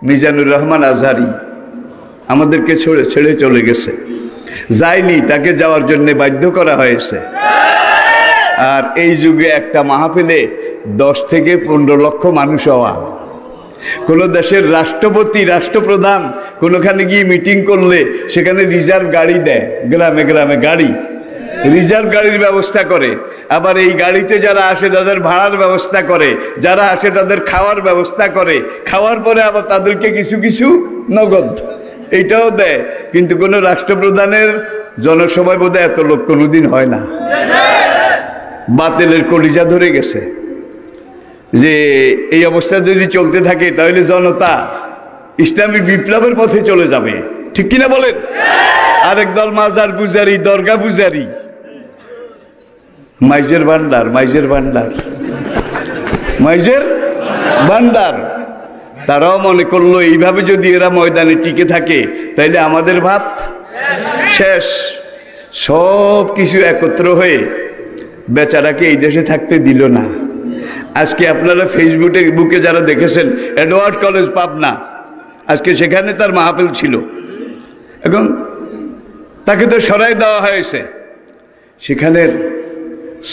মিজানুর রহমান আজহারি আমাদেরকে ছেড়ে চলে গেছে। যায়নি, তাকে যাওয়ার জন্য বাধ্য করা হয়েছে। আর এই যুগে একটা মাহফিলে 10 থেকে 15 লক্ষ মানুষ হওয়া, কোনো দেশের রাষ্ট্রপতি রাষ্ট্রপ্রধান কোনোখানে গিয়ে মিটিং করলে সেখানে রিজার্ভ গাড়ি দেয়, গ্রামে গ্রামে গাড়ি, রিজার্ভ গাড়ির ব্যবস্থা করে। আবার এই গাড়িতে যারা আসে তাদের ভাড়ার ব্যবস্থা করে, যারা আসে তাদের খাওয়ার ব্যবস্থা করে, খাওয়ার পরে আবার তাদেরকে কিছু কিছু নগদ এইটাও দেয়। কিন্তু কোনো রাষ্ট্রপ্রধানের জনসভায় বোধহয় এত লোক কোনোদিন হয় না। বাতিলের কলিজা ধরে গেছে যে এই অবস্থা যদি চলতে থাকে তাহলে জনতা ইসলামী বিপ্লবের পথে চলে যাবে, ঠিক কিনা বলেন? আরেক দল মাজার পূজারি, দরগা পূজারি, মাইজের ভান্ডার, মাইজের ভান্ডার, মাইজের ভান্ডার। তারাও মনে করলো এইভাবে যদি এরা ময়দানে টিকে থাকে তাইলে আমাদের ভাত শেষ। সব কিছু একত্র হয়ে বেচারাকে এই দেশে থাকতে দিল না। আজকে আপনারা ফেসবুকে যারা দেখেছেন, এডওয়ার্ড কলেজ পাবনা, আজকে সেখানে তার মাহফিল ছিল। এখন তাকে তো সরাই দেওয়া হয়েছে। সেখানের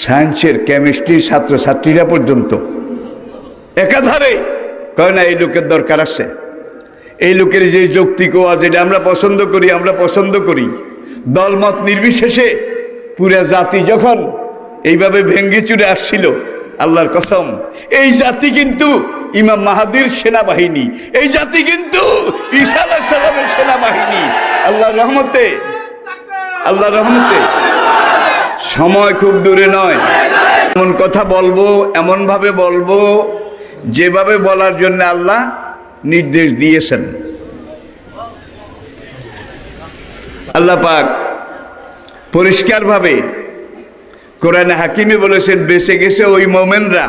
সায়েন্সের, কেমিস্ট্রির ছাত্রছাত্রীরা পর্যন্ত একাধারে কয় না এই লোকের দরকার আছে, এই লোকের যে যৌক্তিক যেটা আমরা পছন্দ করি, দলমত নির্বিশেষে পুরা জাতি যখন এইভাবে ভেঙ্গে চুরে আসছিল, আল্লাহর কসম এই জাতি কিন্তু ইমাম মাহাদির সেনাবাহিনী, এই জাতি কিন্তু ঈসা আলাইহিস সালামের সেনাবাহিনী। আল্লাহর রহমতে, আল্লাহর রহমতে সময় খুব দূরে নয়, এমন কথা বলবো, এমনভাবে বলবো যেভাবে বলার জন্য আল্লাহ নির্দেশ দিয়েছেন। আল্লাহ পাক পরিষ্কারভাবে কোরআনে হাকিমে বলেছেন, বেঁচে গেছে ওই মোমেনরা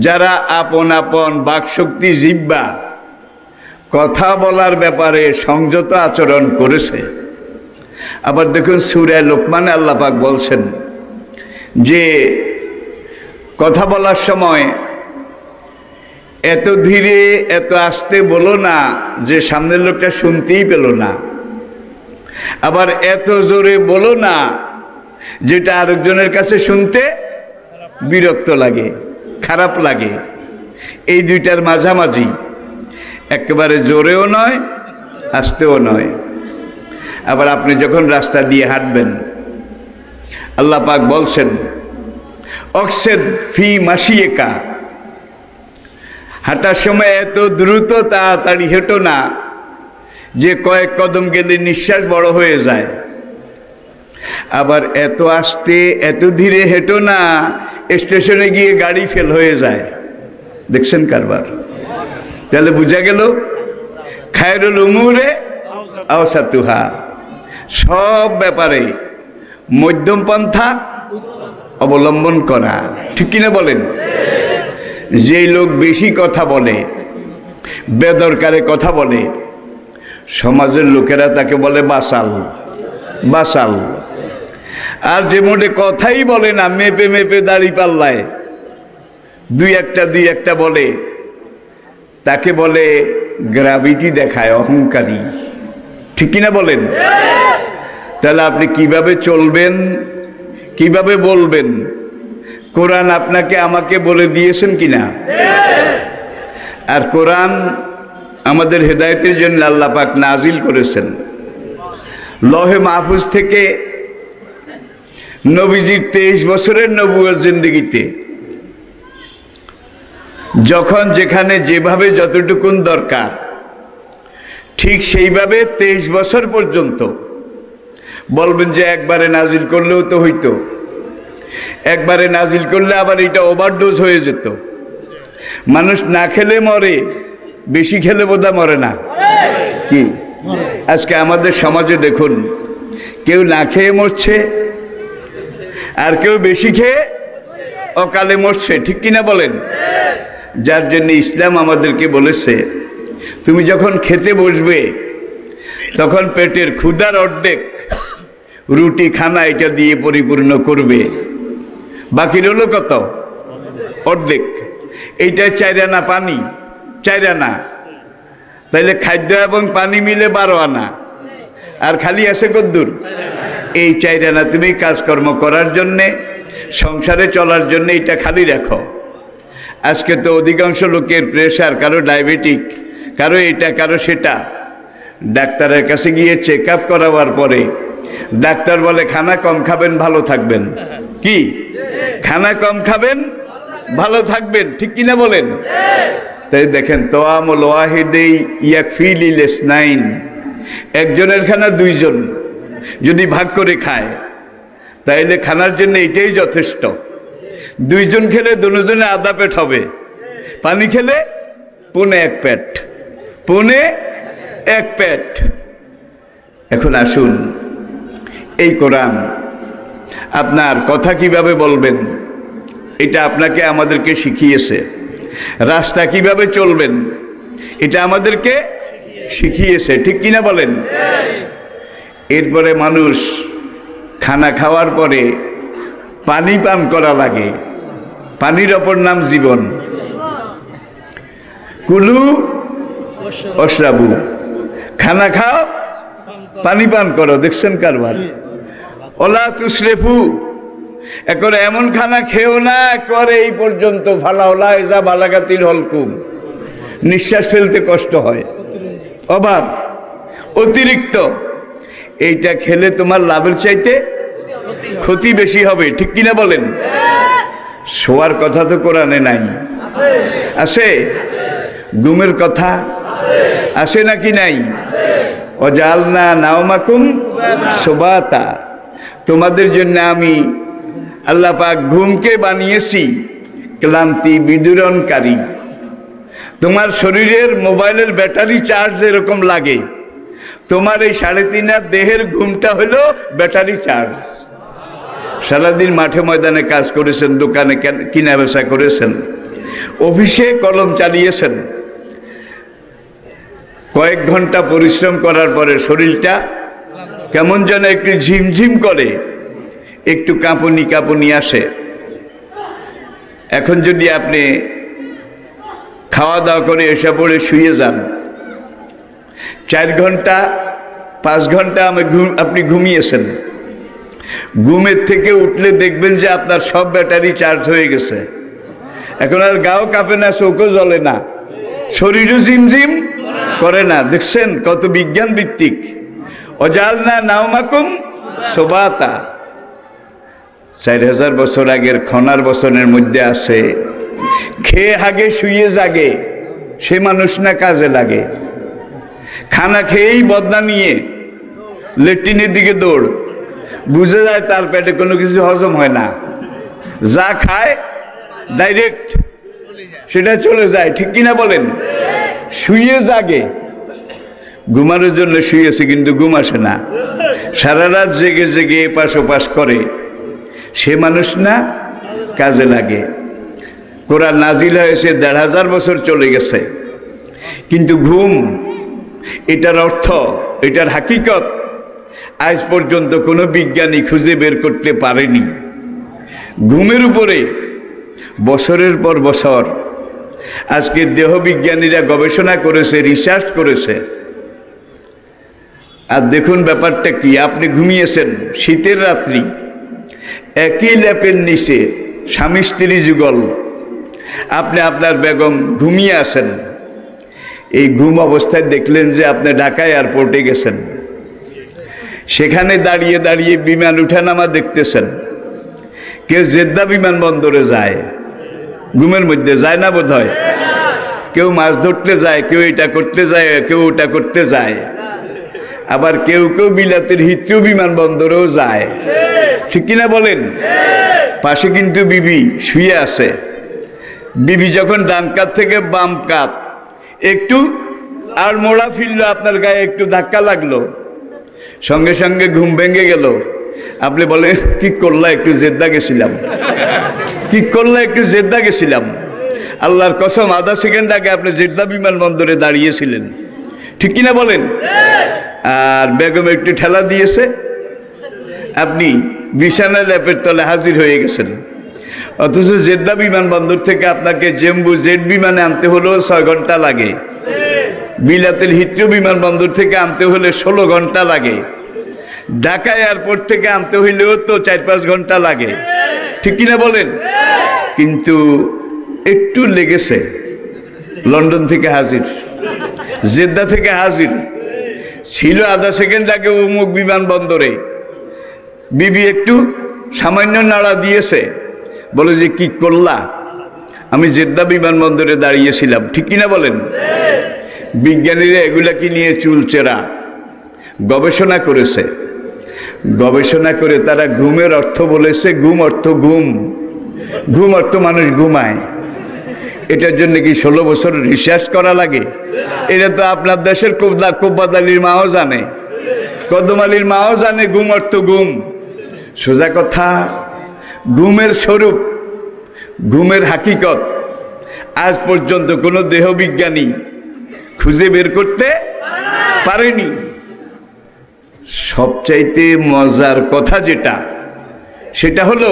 যারা আপন আপন বাকশক্তি, জিহ্বা, কথা বলার ব্যাপারে সংযত আচরণ করেছে। আবার দেখুন সূরা লোকমানে আল্লাহ পাক বলছেন যে কথা বলার সময় এত ধীরে এত আস্তে বলো না যে সামনের লোকটা শুনতেই পেল না, আবার এত জোরে বলো না যেটা আরেকজনের কাছে শুনতে বিরক্ত লাগে, খারাপ লাগে। এই দুইটার মাঝামাঝি, একেবারে জোরেও নয় আস্তেও নয়। আবার আপনি যখন রাস্তা দিয়ে হাঁটবেন, আল্লাহ পাক বলছেন অকসেদ ফি মাশিয়েকা, হাঁটার সময় এত দ্রুত তাড়াতাড়ি হেঁটো না যে কয়েক কদম গেলে নিঃশ্বাস বড় হয়ে যায়। আবার এত আস্তে এত ধীরে হেঁটো না স্টেশনে গিয়ে গাড়ি ফেল হয়ে যায়। দেখছেন কারবার? তাহলে বোঝা গেল খায়রুল উমুরে আওসাতুহা, সব ব্যাপারে মধ্যম পন্থা অবলম্বন করা, ঠিক কিনা বলেন? যেই লোক বেশি কথা বলে, বেদরকারে কথা বলে, সমাজের লোকেরা তাকে বলে বাসাল, বাসাল। আর যে মোটে কথাই বলে না, মেপে মেপে দাড়ি পাল্লায় দুই একটা বলে, তাকে বলে গ্র্যাভিটি দেখায়, অহংকারী, ঠিক কিনা বলেন? তাহলে আপনি কিভাবে চলবেন, কিভাবে বলবেন? কোরআন আপনাকে আমাকে বলে দিয়েছেন কিনা? আর কোরআন আমাদের হেদায়েতের জন্য আল্লাহ পাক নাজিল করেছেন। লহে মাহফুজ থেকে নবীজির 23 বছরের নবুয়ত জিন্দেগিতে যখন যেখানে যেভাবে যতটুকুন দরকার ঠিক সেইভাবে 23 বছর পর্যন্ত বলবেন যে একবারে নাজিল করলেও তো হইতো, একবারে নাজিল করলে আবার এটা ওভারডোজ হয়ে যেত। মানুষ না খেলে মরে, বেশি খেলে বোধহয় মরে না কি? আজকে আমাদের সমাজে দেখুন, কেউ না খেয়ে মরছে আর কেউ বেশি খেয়ে অকালে মরছে, ঠিক কিনা বলেন? যার জন্য ইসলাম আমাদেরকে বলেছে তুমি যখন খেতে বসবে তখন পেটের ক্ষুধার অর্ধেক রুটি খানা এটা দিয়ে পরিপূর্ণ করবে, বাকি রইল কত? অর্ধেক। এইটা 4 আনা পানি, 4 আনা তাইলে খাদ্য এবং পানি মিলে 12 আনা, আর খালি আছে কদ্দুর? এই 4 আনা তুমি কাজকর্ম করার জন্যে, সংসারে চলার জন্য এটা খালি রাখো। আজকে তো অধিকাংশ লোকের প্রেশার, কারো ডায়াবেটিক, কারো এটা কারো সেটা। ডাক্তারের কাছে গিয়ে চেক আপ করাবার পরে ডাক্তার বলে খানা কম খাবেন, ভালো থাকবেন। কি খানা কম খাবেন, ভালো থাকবেন, ঠিক কিনা বলেন? তাই দেখেন, তোয়ামুল ওয়াহিদি ইয়াকফি লিল ইসনাইন, একজনের খানা 2 জন যদি ভাগ করে খায় তাইলে খানার জন্য এটাই যথেষ্ট। 2 জন খেলে দুজনে আধা পেট হবে, পানি খেলে পৌনে 1 পেট, পৌনে 1 পেট। এখন আসুন, এই কোরআন আপনার কথা কিভাবে বলবেন এটা আপনাকে আমাদেরকে শিখিয়েছে। রাস্তা কিভাবে চলবেন এটা আমাদেরকে শিখিয়েছে, ঠিক কিনা বলেন? এরপরে মানুষ খানা খাওয়ার পরে পানি পান করা লাগে। পানির অপর নাম জীবন। কুলু অশরাবু, খানা খাও, পানি পান করো। দেখছেন কারবার? ওলা তুসরেফু, একরে এমন খানা খেও না করে এই পর্যন্ত ফালাওলা এজা বালাগাতিল হলকুম, নিঃশ্বাস ফেলতে কষ্ট হয়, অভাব, অতিরিক্ত। এইটা খেলে তোমার লাভের চাইতে ক্ষতি বেশি হবে, ঠিক কিনা বলেন? শোয়ার কথা তো কোরআনে নাই, আছে? ঘুমের কথা আছে নাকি নাই? ওয়াজআলনা নাওমাকুম সুবাতা, তোমাদের জন্য আমি আল্লাহ পাক ঘুমকে বানিয়েছি ক্লান্তি বিদূরণকারী। তোমার শরীরের মোবাইলের ব্যাটারি চার্জ এরকম লাগে, তোমার এই 3.5 দেহের ঘুমটা হলো ব্যাটারি চার্জ। সারাদিন মাঠে ময়দানে কাজ করেছেন, দোকানে কিনা বেচা করেছেন, অফিসে কলম চালিয়েছেন, কয়েক ঘন্টা পরিশ্রম করার পরে শরীরটা কেমন যেন একটু ঝিমঝিম করে, একটু কাঁপুনি কাঁপুনি আসে। এখন যদি আপনি খাওয়া দাওয়া করে এসে পড়ে শুয়ে যান, 4 ঘন্টা 5 ঘন্টা আপনি ঘুমিয়েছেন, ঘুমের থেকে উঠলে দেখবেন যে আপনার সব ব্যাটারি চার্জ হয়ে গেছে। এখন আর গাও কাঁপে না, চোখও জ্বলে না, শরীরও ঝিমঝিম করে না। দেখছেন কত বিজ্ঞান ভিত্তিক। ওয়াজআলনা নাওমাকুম সুবাতা, 4000 বছর আগের খনার বচনের মধ্যে আছে, খেয়ে হাগে শুয়ে জাগে সে মানুষ না কাজে লাগে। খানা খেয়েই বদনা নিয়ে লেট্রিনের দিকে দৌড়, বুঝে যায় তার পেটে কোনো কিছু হজম হয় না, যা খায় ডাইরেক্ট সেটা চলে যায়, ঠিক কিনা বলেন? শুয়ে জাগে, ঘুমানোর জন্য শুয়েছে কিন্তু ঘুম আসে না, সারা রাত জেগে জেগে এপাশ ওপাশ করে, সে মানুষ না কাজে লাগে। কোরআন নাজিল হয়েছে 1500 বছর চলে গেছে, কিন্তু ঘুম, এটার অর্থ, এটার হাকিকত আজ পর্যন্ত কোনো বিজ্ঞানী খুঁজে বের করতে পারেনি। ঘুমের উপরে বছরের পর বছর আজকে দেহবিজ্ঞানীরা গবেষণা করেছে, রিসার্চ করেছে। আর দেখুন ব্যাপারটা কি, আপনি ঘুমিয়েছেন শীতের রাত্রি, একই ল্যাপের নিচে স্বামী স্ত্রী যুগল, আপনি আপনার বেগম ঘুমিয়ে আছেন। এই ঘুম অবস্থায় দেখলেন যে আপনি ঢাকা এয়ারপোর্টে গেছেন, সেখানে দাঁড়িয়ে দাঁড়িয়ে বিমান উঠানামা দেখতেছেন। কেউ জেদ্দা বিমানবন্দরে যায়, ঘুমের মধ্যে যায় না বোধ হয়, কেউ মাছ ধরতে যায়, কেউ এটা করতে যায়, কেউ ওটা করতে যায়, আবার কেউ কেউ বিলাতের হিথ্রো বিমানবন্দরেও যায়, ঠিক কিনা বলেন? পাশে কিন্তু বিবি শুয়ে আছে। বিবি যখন ডান কাত থেকে বাম কাত একটু আর মোড়া ফিরল, আপনার গায়ে একটু ধাক্কা লাগলো, সঙ্গে সঙ্গে ঘুম ভেঙে গেল। আপনি বলে কি করলা, একটু জেদ্দা গেছিলাম, কি করলা, একটু জেদ্দা গেছিলাম। আল্লাহর কসম, আধা সেকেন্ড আগে আপনি জেদ্দা বিমানবন্দরে দাঁড়িয়েছিলেন, ঠিক কিনা বলেন? আর বেগম একটু ঠেলা দিয়েছে, আপনি বিছানা ল্যাপের তলে হাজির হয়ে গেছেন। অথচ জেদ্দা বিমানবন্দর থেকে আপনাকে জেম্বু জেট বিমানে আনতে হলো 6 ঘন্টা লাগে। বিলাতের হিথ্রো বিমানবন্দর থেকে আনতে হলে 16 ঘন্টা লাগে, ঢাকা এয়ারপোর্ট থেকে আনতে হইলেও তো 4-5 ঘন্টা লাগে, ঠিক কিনা বলেন? কিন্তু একটু লেগেছে, লন্ডন থেকে হাজির, জেদ্দা থেকে হাজির ছিল আধা সেকেন্ড আগে অমুক বিমানবন্দরে। বিবি একটু সামান্য নাড়া দিয়েছে, বলে যে কি করলা? আমি জেদ্দা বিমানবন্দরে দাঁড়িয়েছিলাম, ঠিক কিনা বলেন? বিজ্ঞানীরা এগুলাকে নিয়ে চুলচেরা গবেষণা করেছে, গবেষণা করে তারা ঘুমের অর্থ বলেছে ঘুম অর্থ ঘুম, ঘুম অর্থ মানুষ ঘুমায়। এটার জন্য কি 16 বছর রিসার্চ করা লাগে? এটা তো আপনার দেশের কোব্বাদ আলীর মাও জানে, কদম আলীর মাও জানে ঘুম অর্থ ঘুম। সোজা কথা, ঘুমের স্বরূপ, ঘুমের হাকিকত আজ পর্যন্ত কোনো দেহবিজ্ঞানী খুঁজে বের করতে পারেনি। সবচাইতে মজার কথা যেটা, সেটা হলো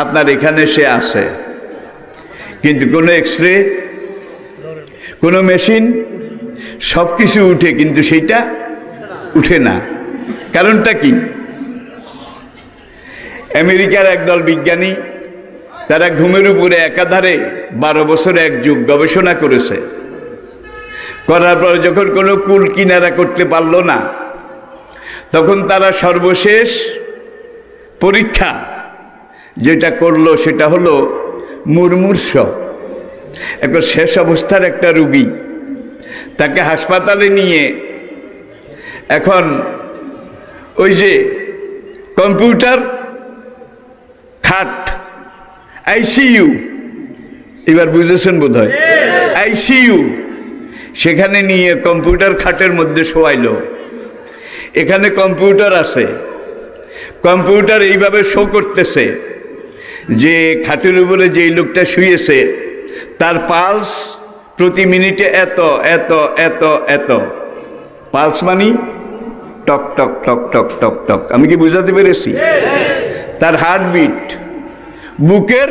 আপনার এখানে সে আছে, কিন্তু কোনো এক্সরে, কোনো মেশিন, সব কিছু উঠে, কিন্তু সেইটা উঠে না। কারণটা কি? আমেরিকার একদল বিজ্ঞানী তারা ঘুমের উপরে একাধারে 12 বছর এক যুগ গবেষণা করেছে। করার পরে যখন কোনো কুল কিনারা করতে পারল না, তখন তারা সর্বশেষ পরীক্ষা যেটা করলো সেটা হলো মুমূর্ষ, এখন শেষ অবস্থার একটা রুগী, তাকে হাসপাতালে নিয়ে এখন ওই যে কম্পিউটার খাট, আইসিইউ, এবার বুঝেছেন বোধ হয়, আইসিইউ, সেখানে নিয়ে কম্পিউটার খাটের মধ্যে শোয়াইলো। এখানে কম্পিউটার আছে, কম্পিউটার এইভাবে শো করতেছে যে খাটের উপরে যেই লোকটা শুয়েছে তার পালস প্রতি মিনিটে এত এত এত এত, পালস মানে টক টক টক টক টক টক, আমি কি বুঝাতে পেরেছি? তার হার্টবিট, বুকের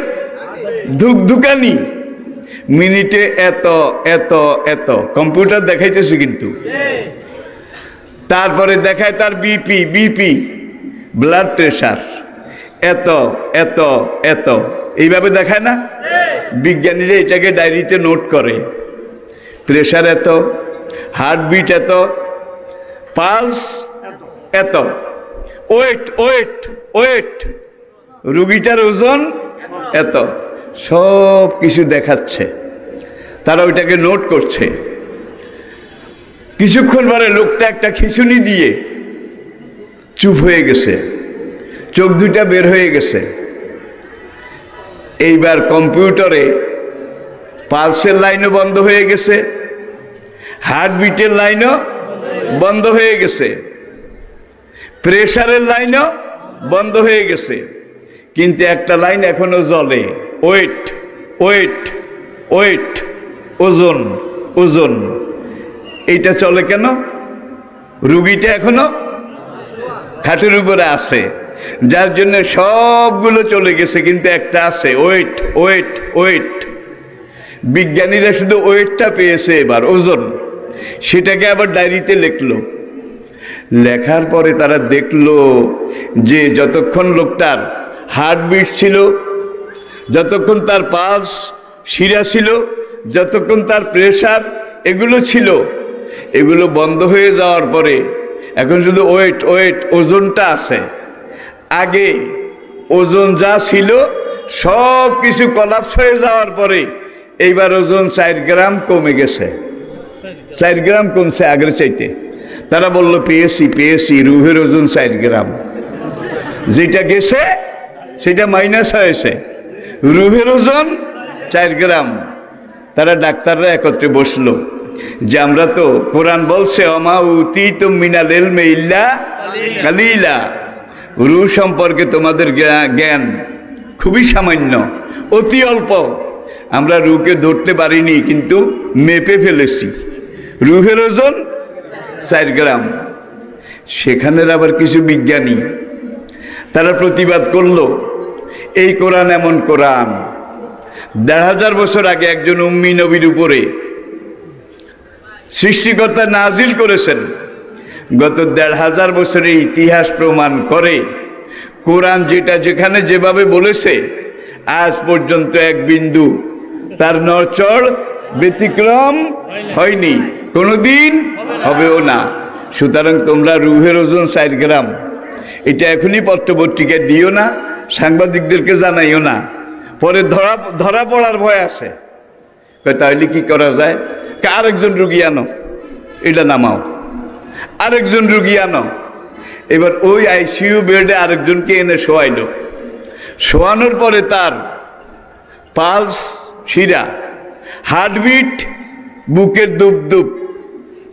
ধুকধুকানি মিনিটে এত এত এত, কম্পিউটার দেখাইতেছে কিন্তু। তারপরে দেখায় তার বিপি, ব্লাড প্রেশার এত এত এত, এইভাবে দেখায় না? বিজ্ঞানীরা এটাকে ডায়েরিতে নোট করে, প্রেশার এত, হার্টবিট এত, পালস এত, ওয়েট ওয়েট ওয়েট, রুগীটার ওজন এত, সব কিছু দেখাচ্ছে, তারা ওইটাকে নোট করছে। কিছুক্ষণ পরে লোকটা একটা খিঁচুনি দিয়ে চুপ হয়ে গেছে, চোখ দুটা বের হয়ে গেছে। এইবার কম্পিউটারে পালসের লাইনও বন্ধ হয়ে গেছে, হার্টবিটের লাইনও বন্ধ হয়ে গেছে, প্রেশারের লাইনও বন্ধ হয়ে গেছে, কিন্তু একটা লাইন এখনো জ্বলে, ওয়েট ওয়েট ওয়েট, ওজন ওজন। এইটা চলে কেন? রুগীটা এখনো খাটের উপরে আছে, যার জন্য সবগুলো চলে গেছে, কিন্তু একটা আছে, ওয়েট ওয়েট ওয়েট। বিজ্ঞানীরা শুধু ওয়েটটা পেয়েছে, এবার ওজন, সেটাকে আবার ডায়েরিতে লিখলো। লেখার পরে তারা দেখলো যে যতক্ষণ লোকটার হার্টবিট ছিল, যতক্ষণ তার পালস শিরা ছিল, যতক্ষণ তার প্রেশার এগুলো ছিল, এগুলো বন্ধ হয়ে যাওয়ার পরে এখন শুধু ওয়েট ওয়েট, ওজনটা আছে। আগে ওজন যা ছিল সব কিছু কলাপস হয়ে যাওয়ার পরে এইবার ওজন 4 গ্রাম কমে গেছে, 4 গ্রাম কমছে আগের চাইতে। তারা বলল পেয়েছি, রুহের ওজন 4 গ্রাম, যেটা গেছে সেটা মাইনাস হয়েছে, রুহের ওজন 4 গ্রাম। তারা ডাক্তাররা একত্রে বসলো যে আমরা তো, কোরআন বলছে ওমা উতীতুম মিনাল ইলমি ইল্লা কালিলা, রূহ সম্পর্কে তোমাদের জ্ঞান খুবই সামান্য, অতি অল্প। আমরা রূহকে ধরতে পারিনি, কিন্তু মেপে ফেলেছি, রূহের ওজন 4 গ্রাম। সেখানের আবার কিছু বিজ্ঞানী তারা প্রতিবাদ করলো, এই কোরআন এমন কোরআন, 1500 বছর আগে একজন উম্মি নবীর উপরে সৃষ্টিকর্তা নাজিল করেছেন। গত ১৫০০ বছরের ইতিহাস প্রমাণ করে কোরআন যেটা যেখানে যেভাবে বলেছে আজ পর্যন্ত এক বিন্দু তার নড়চড় ব্যতিক্রম হয়নি, কোনোদিন হবেও না। সুতরাং তোমরা রুহের ওজন 4 গ্রাম, এটা এখনই পত্রপত্রিকায় দিও না, সাংবাদিকদেরকে জানাইও না, পরে ধরা পড়ার ভয় আছে। তাহলে কি করা যায়? আরেকজন রুগী আনো, এটা নামাও, আরেকজন রুগী আনো। এবার ওই আইসিইউ বেডে আরেকজনকে এনে শোয়াইলো। শোয়ানোর পরে তার পালস, শিরা, হার্টবিট, বুকের দুপ,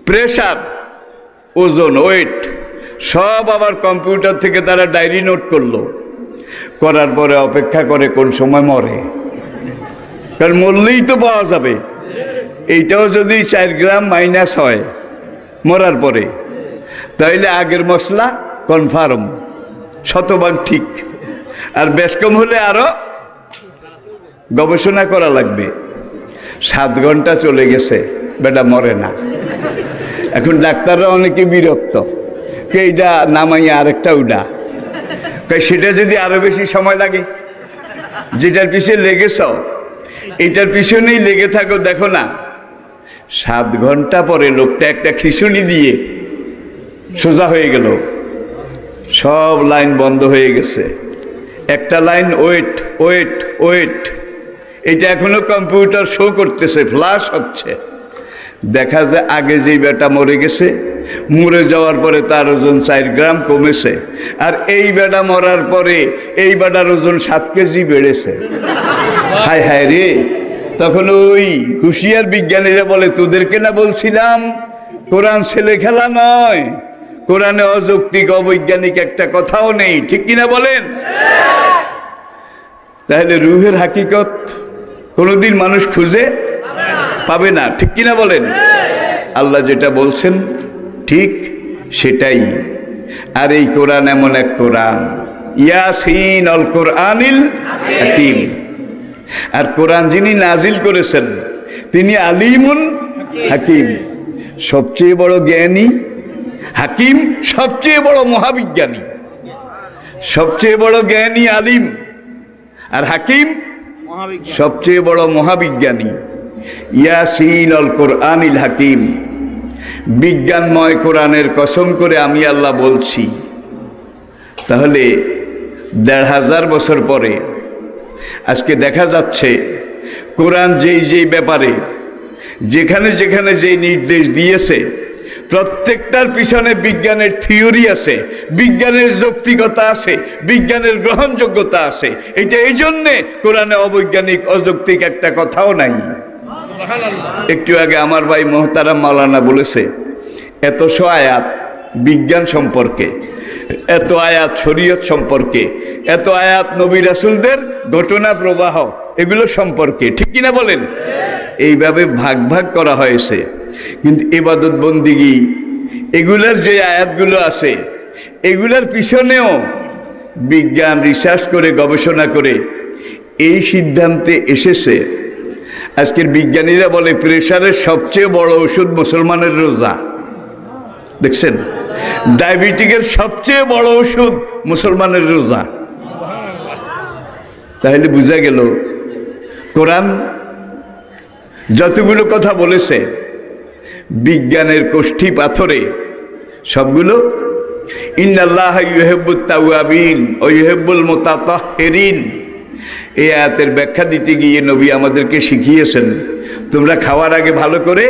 প্রেশার, ওজন, ওয়েট সব আবার কম্পিউটার থেকে তারা ডায়েরি নোট করলো। করার পরে অপেক্ষা করে কোন সময় মরে, কারণ মরলেই তো পাওয়া যাবে। এইটাও যদি 4 গ্রাম মাইনাস হয় মরার পরে, তাইলে আগের মশলা কনফার্ম, শতভাগ ঠিক। আর বেশ কম হলে আরো গবেষণা করা লাগবে। 7 ঘন্টা চলে গেছে, বেটা মরে না। এখন ডাক্তাররা অনেকে বিরক্ত, কে এইটা নামাইয়া আরেকটা উডা, সেটা যদি আরো বেশি সময় লাগে, যেটার পিছিয়ে লেগেছ এটার পিছনেই লেগে থাকো। দেখো না, 7 ঘন্টা পরে লোকটা একটা খিঁচুনি দিয়ে সোজা হয়ে গেল, সব লাইন বন্ধ হয়ে গেছে। একটা লাইন ওয়েট ওয়েট ওয়েট, এটা এখনো কম্পিউটার শো করতেছে, ফ্লাশ হচ্ছে। দেখা যায় আগে যেই বেটা মরে গেছে, মরে যাওয়ার পরে তার ওজন 4 গ্রাম কমেছে, আর এই বেটা মরার পরে এই বেটার ওজন 7 কেজি বেড়েছে। হায় হায় রে! তখন ওই হুঁশিয়ার বিজ্ঞানীরা বলে, তোদেরকে না বলছিলাম কোরআন ছেলে খেলা নয়, কোরআনে অযৌক্তিক অবৈজ্ঞানিক একটা কথাও নেই, ঠিক কিনা বলেন? তাহলে রুহের হাকিকত কোনোদিন মানুষ খুঁজে পাবে না, ঠিক কিনা বলেন? আল্লাহ যেটা বলছেন ঠিক সেটাই। আর এই কোরআন এমন এক কোরআন, ইয়াসিন আল কোরআনিল হাকিম। আর কোরআন যিনি নাজিল করেছেন তিনি আলিমুন হাকিম, সবচেয়ে বড় জ্ঞানী। হাকিম সবচেয়ে বড় মহাবিজ্ঞানী, সবচেয়ে বড় জ্ঞানী আলিম, আর হাকিম সবচেয়ে বড় মহাবিজ্ঞানী। ইয়াসিন আল কোরআনিল হাকিম, বিজ্ঞানময় কোরআনের কসম করে আমি আল্লাহ বলছি। তাহলে ১৫০০ বছর পরে আজকে দেখা যাচ্ছে কোরআন যেই ব্যাপারে যেখানে যেখানে যেই নির্দেশ দিয়েছে প্রত্যেকটার পিছনে বিজ্ঞানের থিওরি আছে, বিজ্ঞানের যৌক্তিকতা আছে, বিজ্ঞানের গ্রহণযোগ্যতা আছে। এটা এই জন্যে কোরআনে অবৈজ্ঞানিক অযৌক্তিক একটা কথাও নাই। একটু আগে আমার ভাই মোহতারাম মাওলানা বলেছে, এতশো আয়াত বিজ্ঞান সম্পর্কে, এত আয়াত শরীয়ত সম্পর্কে, এত আয়াত নবী রাসূলদের ঘটনা প্রবাহ এগুলো সম্পর্কে, ঠিক কিনা বলেন? এইভাবে ভাগ ভাগ করা হয়েছে। কিন্তু ইবাদত বন্দিগি এগুলার যে আয়াতগুলো আছে এগুলার পিছনেও বিজ্ঞান রিসার্চ করে গবেষণা করে এই সিদ্ধান্তে এসেছে। আজকের বিজ্ঞানীরা বলে প্রেশারের সবচেয়ে বড় ওষুধ মুসলমানের রোজা। দেখছেন, ডায়াবেটিকের সবচেয়ে বড় ওষুধ মুসলমানের রোজা। তাহলে বোঝা গেল কোরআন যতগুলো কথা বলেছে বিজ্ঞানের কোষ্ঠী পাথরে সবগুলো ইন্নাল্লাহা ইউহিব্বুত তাওয়াবিন ওয়া ইউহিব্বুল মুতাতাহহিরিন। এই আয়াতের ব্যাখ্যা দিতে গিয়ে নবী আমাদেরকে শিখিয়েছেন, তোমরা খাওয়ার আগে ভালো করে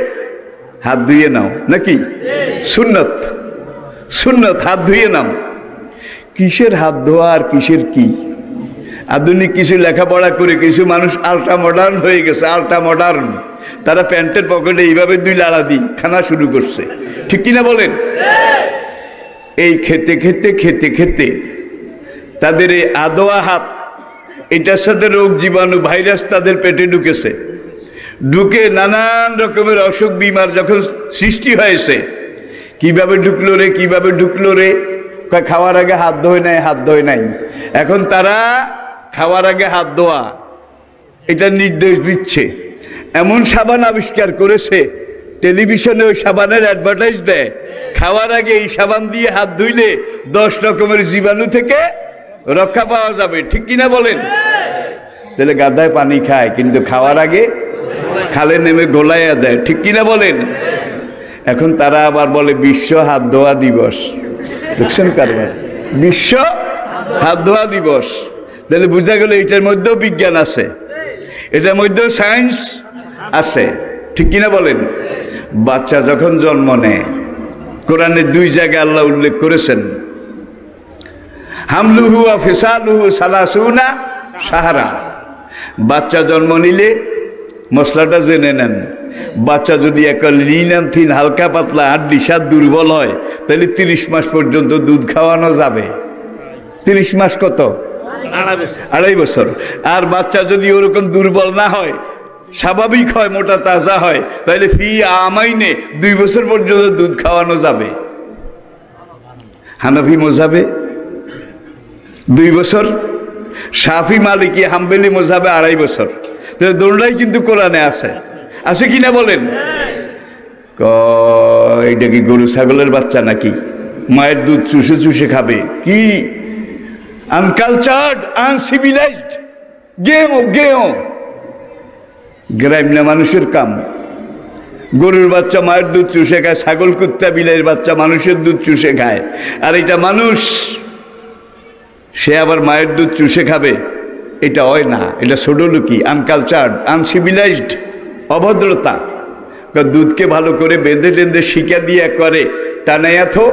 হাত ধুয়ে নাও, নাকি? সুন্নত, সুন্নত, হাত ধুয়ে নাও। কিসের হাত ধোয়া আর কিসের কি? আধুনিক কিছু লেখাপড়া করে কিছু মানুষ আল্ট্রা মডার্ন হয়ে গেছে, আল্ট্রা মডার্ন। তারা প্যান্টের পকেটে এইভাবে 2 লালা দি খানা শুরু করছে, ঠিক কিনা বলেন? এই খেতে খেতে খেতে খেতে তাদের এই আদোয়া হাত, এটার সাথে রোগ জীবাণু ভাইরাস তাদের পেটে ঢুকেছে। ঢুকে নানান রকমের অসুখ বিমার যখন সৃষ্টি হয়েছে, কিভাবে ঢুকলো রে, কিভাবে ঢুকলো রে? খাওয়ার আগে হাত ধোয় নাই, হাত ধোয় নাই। এখন তারা খাওয়ার আগে হাত ধোয়া এটা নির্দেশ দিচ্ছে। এমন সাবান আবিষ্কার করেছে টেলিভিশনে ওই সাবানের অ্যাডভার্টাইজ দেয়, খাওয়ার আগে এই সাবান দিয়ে হাত ধুইলে 10 রকমের জীবাণু থেকে রক্ষা পাওয়া যাবে, ঠিক কিনা বলেন? তাহলে গাধায় পানি খায় কিন্তু খাওয়ার আগে খালে নেমে গোলাইয়া দেয়, ঠিক কিনা বলেন? এখন তারা আবার বলে বিশ্ব হাত ধোয়া দিবস। দেখছেন কারবার, বিশ্ব হাত ধোয়া দিবস। তাহলে বোঝা গেল এটার মধ্যেও বিজ্ঞান আছে, এটার মধ্যেও সায়েন্স আছে, ঠিক কিনা বলেন? বাচ্চা যখন জন্ম নেয়, কোরআনে 2 জায়গায় আল্লাহ উল্লেখ করেছেন, হামলুহু ওয়া ফিসালুহু সালাসুনা শাহরা। বাচ্চা জন্ম নিলে মশলাটা জেনে নেন, বাচ্চা যদি একটা লিনান্থিন হালকা পাতলা হাড্ডি সাত দুর্বল হয় তাহলে 30 মাস পর্যন্ত দুধ খাওয়ানো যাবে। 30 মাস কত? 2.5 বছর। আর বাচ্চা যদি ওরকম দুর্বল না হয়, স্বাভাবিক হয়, মোটা তাজা হয়, তাহলে ফি আমাইনে 2 বছর পর্যন্ত দুধ খাওয়ানো যাবে। হানাফি মজাবে 2 বছর, শাফি মালিকি হাম্বলি মজাবে 2.5 বছর। তাহলে দোলটাই কিন্তু কোরআনে আছে, আছে কিনা বলেন? এটা কি গরু ছাগলের বাচ্চা নাকি? মায়ের দুধ চুষে চুষে খাবে? কি আনকালচার্ড, আনসিভিলাইজড গেও গ্রাম্য মানুষের কাম। গরুর বাচ্চা মায়ের দুধ চুষে খায়, ছাগল কুত্তা বিলাইয়ের বাচ্চা মানুষের দুধ চুষে খায়, আর এটা মানুষ, সে আবার মায়ের দুধ চুষে খাবে? এটা হয় না, এটা ছোটলোকি, আনকালচার্ড, আনসিভিলাইজড, অভদ্রতা। দুধকে ভালো করে বেঁধে টেঁধে শিকা দিয়ে করে টানাইয়া থো,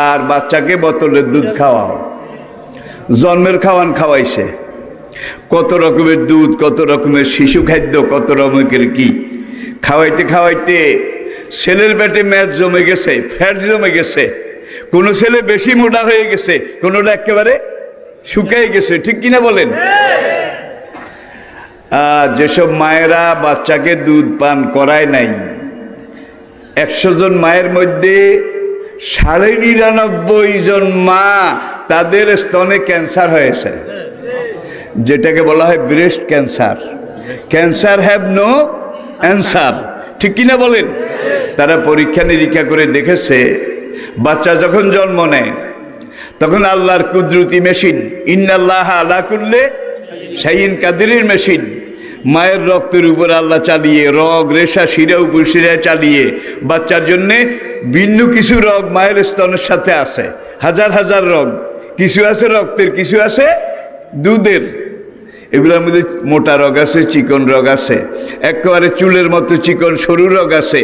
আর বাচ্চাকে বোতলের দুধ খাওয়াও। জন্মের খাওয়ান খাওয়াইছে, কত রকমের দুধ, কত রকমের শিশু খাদ্য, কত রকমের কি খাওয়াইতে খাওয়াইতে ছেলের পেটে ম্যাচ জমে গেছে, ফ্যাট জমে গেছে। কোনো ছেলে বেশি মোটা হয়ে গেছে, কোনোটা একেবারে শুকিয়ে গেছে, ঠিক কিনা বলেন? যেসব মায়েরা বাচ্চাকে দুধ পান করায় নাই, 100 জন মায়ের মধ্যে 99.5 জন মা তাদের স্তনে ক্যান্সার হয়েছে, যেটাকে বলা হয় breast cancer. Cancer have no answer, ঠিক কিনা বলেন? তারা পরীক্ষা নিরীক্ষা করে দেখেছে, বাচ্চা যখন জন্ম নেয় তখন আল্লাহর কুদরতি মেশিন, ইন্নাল্লাহা আলা কুল্লি শাইইন কাদিরের মেশিন, মায়ের রক্তের উপর আল্লাহ চালিয়ে, রগ রেশা শিরা উপশিরা চালিয়ে বাচ্চার জন্যে ভিন্ন কিছু রগ মায়ের স্তনের সাথে আছে, হাজার হাজার রগ, কিছু আছে রক্তের, কিছু আছে দুধের। এগুলোর মধ্যে মোটা রগ আছে, চিকন রগ আছে, একেবারে চুলের মতো চিকন সরু রগ আছে।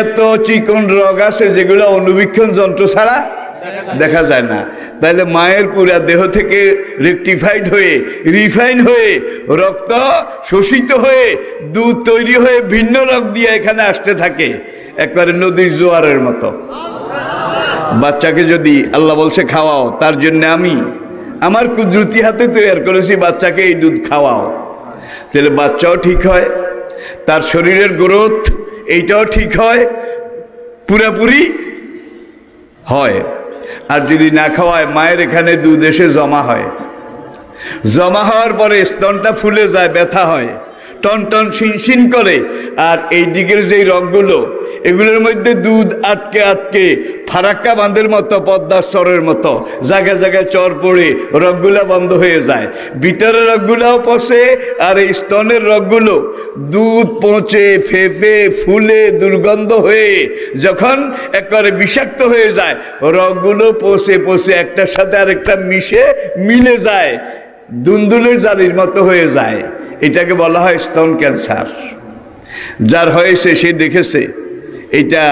এত চিকন রগ আছে যেগুলো অনুবীক্ষণ যন্ত্র ছাড়া দেখা যায় না। তাহলে মায়ের পুরা দেহ থেকে রেকটিফাইড হয়ে, রিফাইন হয়ে, রক্ত শোষিত হয়ে, দুধ তৈরি হয়ে ভিন্ন রগ দিয়ে এখানে আসতে থাকে, একবারে নদীর জোয়ারের মতো। বাচ্চাকে যদি আল্লাহ বলছে খাওয়াও, তার জন্য আমি আমার কুদরতি হাতে তৈরি করেছি, বাচ্চাকে এই দুধ খাওয়াও, তাহলে বাচ্চাও ঠিক হয়, তার শরীরের গ্রোথ এইটাও ঠিক হয়, পুরাপুরি হয়। আর যদি না খাওয়ায়, মায়ের এখানে দুধ এসে জমা হয়, জমা হওয়ার পরে স্তনটা ফুলে যায়, ব্যথা হয়, টন টন শিনশিন করে, আর এই দিকের যেই রগগুলো, এগুলোর মধ্যে দুধ আটকে আটকে ফারাক্কা বাঁধের মতো, পদ্মার চরের মতো জায়গায় জায়গায় চর পড়ে রগগুলা বন্ধ হয়ে যায়। ভিতরের রগগুলাও পচে, আর এই স্তনের রগগুলো দুধ পচে ফেফে ফুলে দুর্গন্ধ হয়ে যখন একেবারে বিষাক্ত হয়ে যায়, রগগুলো পচে পচে একটার সাথে আরেকটা মিলে যায়, দুন্দুলের জালির মতো হয়ে যায়। এটাকে বলা হয় স্তন ক্যান্সার। যার হয়েছে সে দেখেছে, এটা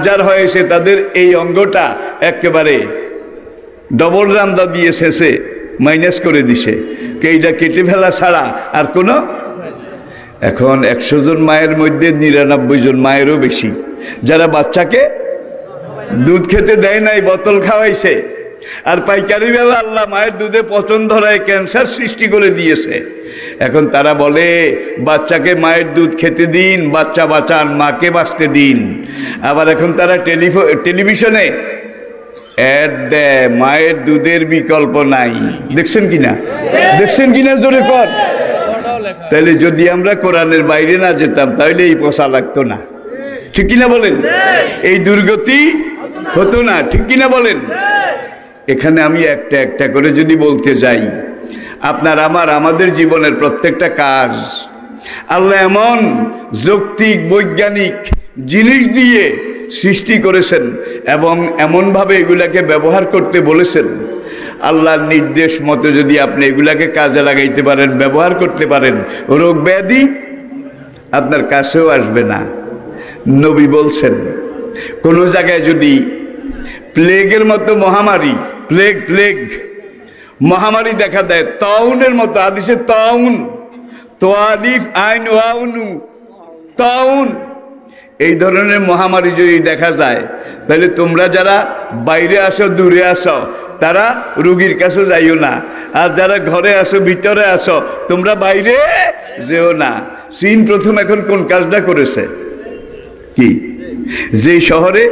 যার হয়েছে তাদের এই অঙ্গটা একেবারে ডবল রান্দা দিয়ে শেষে মাইনাস করে দিছে, এইটা কেটে ফেলা ছাড়া আর কোনো। এখন 100 জন মায়ের মধ্যে 99 জন মায়েরও বেশি যারা বাচ্চাকে দুধ খেতে দেয় নাই, বোতল খাওয়াইছে, আর পাইকারিভাবে আল্লাহ মায়ের দুধে পচন ধরায় ক্যান্সার সৃষ্টি করে দিয়েছে। এখন তারা বলে বাচ্চাকে মায়ের দুধ খেতে দিন, বাচ্চা বাঁচান, মাকে বাঁচতে দিন। আবার এখন তারা টেলিভিশনে অ্যাড দেয়, মায়ের দুধের বিকল্প নাই। দেখছেন কিনা? দেখছেন কিনা জোরে কর। তাহলে যদি আমরা কোরআনের বাইরে না যেতাম তাহলে এই পোষা লাগতো না। ঠিক কিনা বলেন? এই দুর্গতি হতো না, ঠিক কিনা বলেন? এখানে আমি একটা একটা করে যদি বলতে যাই, আপনার আমাদের জীবনের প্রত্যেকটা কাজ আল্লাহ এমন যৌক্তিক বৈজ্ঞানিক জিনিস দিয়ে সৃষ্টি করেছেন এবং এমনভাবে এগুলাকে ব্যবহার করতে বলেছেন, আল্লাহর নির্দেশ মতো যদি আপনি এগুলাকে কাজে লাগাইতে পারেন, ব্যবহার করতে পারেন, রোগ ব্যাধি আপনার কাছেও আসবে না। নবী বলছেন কোনো জায়গায় যদি প্লেগের মতো মহামারী, প্লেগ মহামারী দেখা দেয়, তাউনের মতো, হাদিসে তাউন, তোয়ালিফ আইন ওয়াউনু, তাউন, এই ধরনের মহামারী যদি দেখা যায়, তাহলে তোমরা যারা বাইরে আসো, দূরে আসো, তারা রুগীর কাছে যাইও না, আর যারা ঘরে আসো, ভিতরে আসো, তোমরা বাইরে যেও না। চীন প্রথম এখন কোন কাজটা করেছে? কি? যে শহরে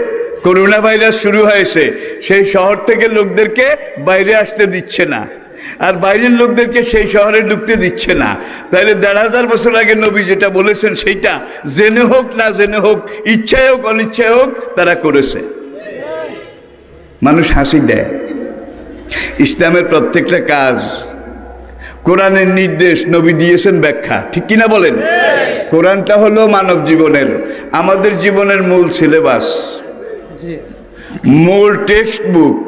করোনা ভাইরাস শুরু হয়েছে সেই শহর থেকে লোকদেরকে বাইরে আসতে দিচ্ছে না, আর বাইরের লোকদেরকে সেই শহরে ঢুকতে দিচ্ছে না। তাহলে ১,৫০০ বছর আগে নবী যেটা বলেছেন সেইটা জেনে হোক না জেনে হোক, ইচ্ছায় হোক অনিচ্ছায় হোক, তারা করেছে। মানুষ হাসি দেয়। ইসলামের প্রত্যেকটা কাজ কোরআনের নির্দেশ, নবী দিয়েছেন ব্যাখ্যা, ঠিক কিনা বলেন? কোরআনটা হলো মানব জীবনের, আমাদের জীবনের মূল সিলেবাস, মূল টেক্সট বুক,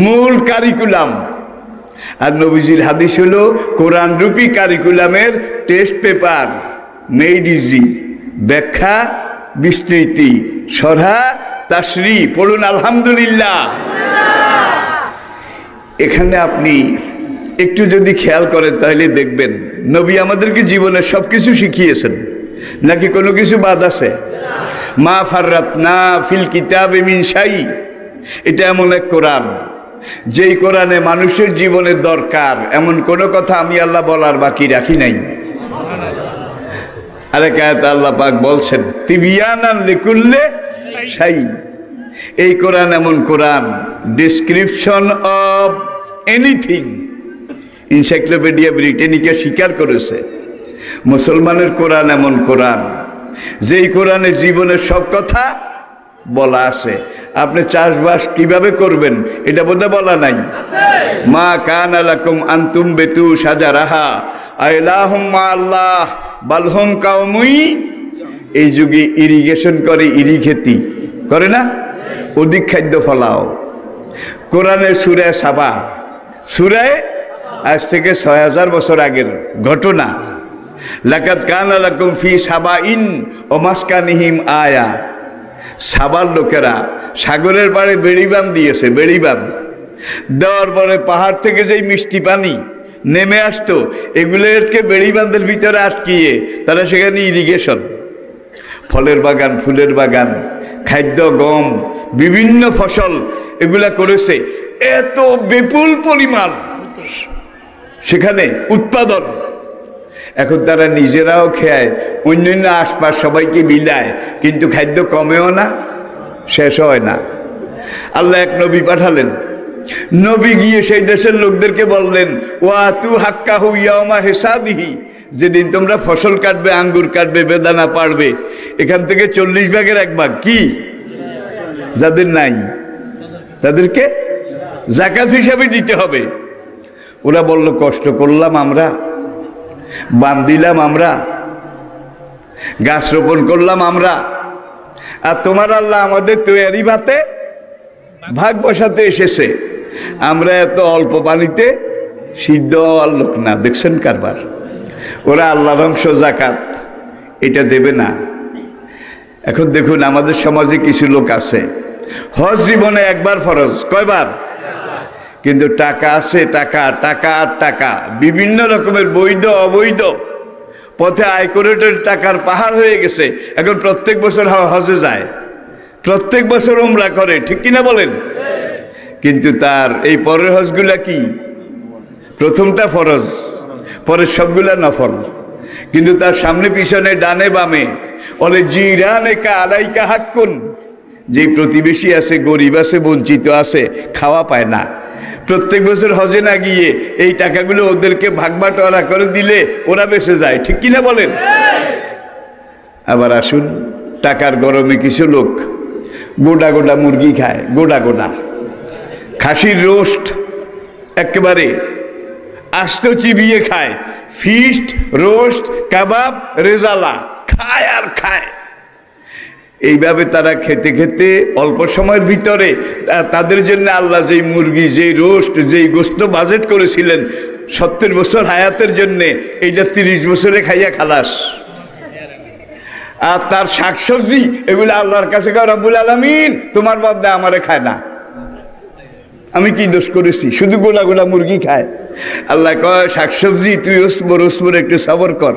মূল কারিকুলাম। আর নবীজির হাদিস হলো কোরআন রূপী কারিকুলামের টেস্ট পেপার, মেড ইজি, ব্যাখ্যা, বিস্তৃতি, সরহা, তাশরী। পড়ুন আলহামদুলিল্লাহ। এখানে আপনি একটু যদি খেয়াল করেন তাহলে দেখবেন নবী আমাদেরকে জীবনের সব কিছু শিখিয়েছেন, নাকি কোনো কিছু বাদ আছে? মা ফাররাতনা ফিল কিতাবে মিন শাই, এটা এমন এক কোরআন যেই কোরআনে মানুষের জীবনের দরকার এমন কোনো কথা আমি আল্লাহ বলার বাকি রাখি নাই। আরেক আয়াতে আল্লাহ পাক বলছেন তিবিয়ানান লিকুল্লি শাই। এই কোরআন এমন কোরআন, description of anything, encyclopaedia Britannica স্বীকার করেছে। মুসলমানের কোরআন এমন কোরআন যেই কোরআনে জীবনের সব কথা বলা আছে। আপনি চাষবাস কিভাবে করবেন এটা বোধহয় বলা নাই। মা কানা লাকুম আনতুম বেতু সাজারাহা আইলাহুম মা আল্লাহ বালহুম কাউমুই। এই যুগে ইরিগেশন করে, ইরি খেতি করে না, অধিক খাদ্য ফলাও। কোরআনের সূরা সাবা, সূরায়ে আজ থেকে ৬০০০ বছর আগের ঘটনা। লাকাদ কানা লাকুম ফি সাবাইন ওয়া মাসকানিহিম আয়া। সাবার লোকেরা সাগরের পাড়ে বেড়িবাঁধ দিয়েছে, বেড়িবাঁধ দেওয়ার পরে পাহাড় থেকে যেই মিষ্টি পানি নেমে আসতো এগুলোকে বেড়িবাঁধের ভিতরে আটকিয়ে তারা সেখানে ইরিগেশন, ফলের বাগান, ফুলের বাগান, খাদ্য, গম, বিভিন্ন ফসল এগুলা করেছে। এত বিপুল পরিমাণ সেখানে উৎপাদন। এখন তারা নিজেরাও খেয়ে, অন্যান্য আশপাশ সবাইকে বিলায়, কিন্তু খাদ্য কমেও না, শেষ হয় না। আল্লাহ এক নবী পাঠালেন। নবী গিয়ে সেই দেশের লোকদেরকে বললেন ওয়া তু হাক্কাহু ইয়াউমা হিসাদিহি, যেদিন তোমরা ফসল কাটবে, আঙ্গুর কাটবে, বেদানা পাড়বে, এখান থেকে 40 ভাগের 1 ভাগ কি যাদের নাই তাদেরকে যাকাত হিসাবে দিতে হবে। ওরা বলল কষ্ট করলাম আমরা, বান দিলাম আমরা, গাছ রোপণ করলাম আমরা, আর তোমার আল্লাহ আমাদের তৈরি ভাতে ভাগ বসাতে এসেছে। আমরা এত অল্প পানিতে সিদ্ধ হওয়ার লোক না। দেখছেন কারবার? ওরা আল্লাহর অংশ জাকাত এটা দেবে না। এখন দেখুন আমাদের সমাজে কিছু লোক আছে হজ জীবনে একবার ফরজ, কয়বার? কিন্তু টাকা আছে, টাকা টাকা আর টাকা, বিভিন্ন রকমের বৈধ অবৈধ পথে আয় করে টাকার পাহাড় হয়ে গেছে। এখন প্রত্যেক বছর হজে যায়, প্রত্যেক বছর উমরা করে, ঠিক কিনা বলেন? কিন্তু তার এই পরের হজগুলা কি? প্রথমটা ফরজ, পরের সবগুলা নফল। কিন্তু তার সামনে পিছনে ডানে বামে অলে জিরানেকা আলাইকা হাক্কুন, যেই প্রতিবেশী আছে, গরিব আছে, বঞ্চিত আছে, খাওয়া পায় না, প্রত্যেক বছর হজে না গিয়ে এই টাকাগুলো ওদেরকে ভাগ বাটোয়ারা করে দিলে ওরা বেঁচে যায়, ঠিক কিনা বলেন? আবার আসুন টাকার গরমে কিছু লোক গোটা গোটা মুরগি খায়, গোটা গোটা খাসির রোস্ট একেবারে আস্ত চিবিয়ে খায়, ফিস্ট, রোস্ট, কাবাব, রেজালা খায় আর খায়। এইভাবে তারা খেতে খেতে অল্প সময়ের ভিতরে তাদের জন্য আল্লাহ যেই মুরগি, যেই রোস্ট, যেই গোস্ত বাজেট করেছিলেন 70 বছর হায়াতের জন্যে, এইটা 30 বছরে খাইয়া খালাস। আর তার শাকসবজি এগুলো আল্লাহর কাছে কয় রব্বুল আলামিন তোমার বদলে আমারে খায় না, আমি কি দোষ করেছি, শুধু গোলা গোলা মুরগি খায়। আল্লাহ কয় শাকসবজি তুই ওসবর একটু সবর কর,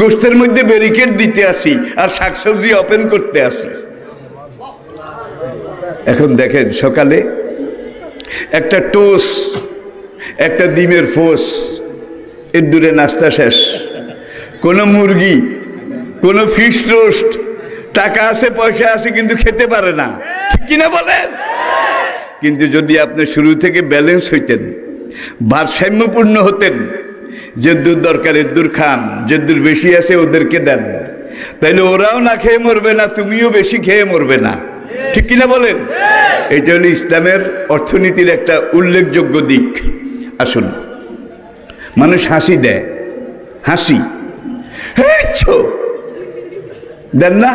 গোস্তের মধ্যে ব্যারিকেড দিতে আসি আর শাকসবজি ওপেন করতে আসি। এখন দেখেন সকালে একটা টোস, একটা ডিমের ফোস, এর দূরে নাস্তা শেষ। কোনো মুরগি, কোনো ফিশ রোস্ট, টাকা আছে পয়সা আছে কিন্তু খেতে পারে না, ঠিক কিনা বলেন? কিন্তু যদি আপনি শুরু থেকে ব্যালেন্স হইতেন, ভারসাম্যপূর্ণ হতেন, যেদূর দরকার এদূর খান, যেদূর বেশি আছে ওদেরকে দেন, তাইলে ওরাও না খেয়ে মরবে না, তুমিও বেশি খেয়ে মরবে না, ঠিক কিনা বলেন? এটা হলো ইসলামের অর্থনীতির একটা উল্লেখযোগ্য দিক। আসুন, মানুষ হাসি দেয়, হাসি দেন না?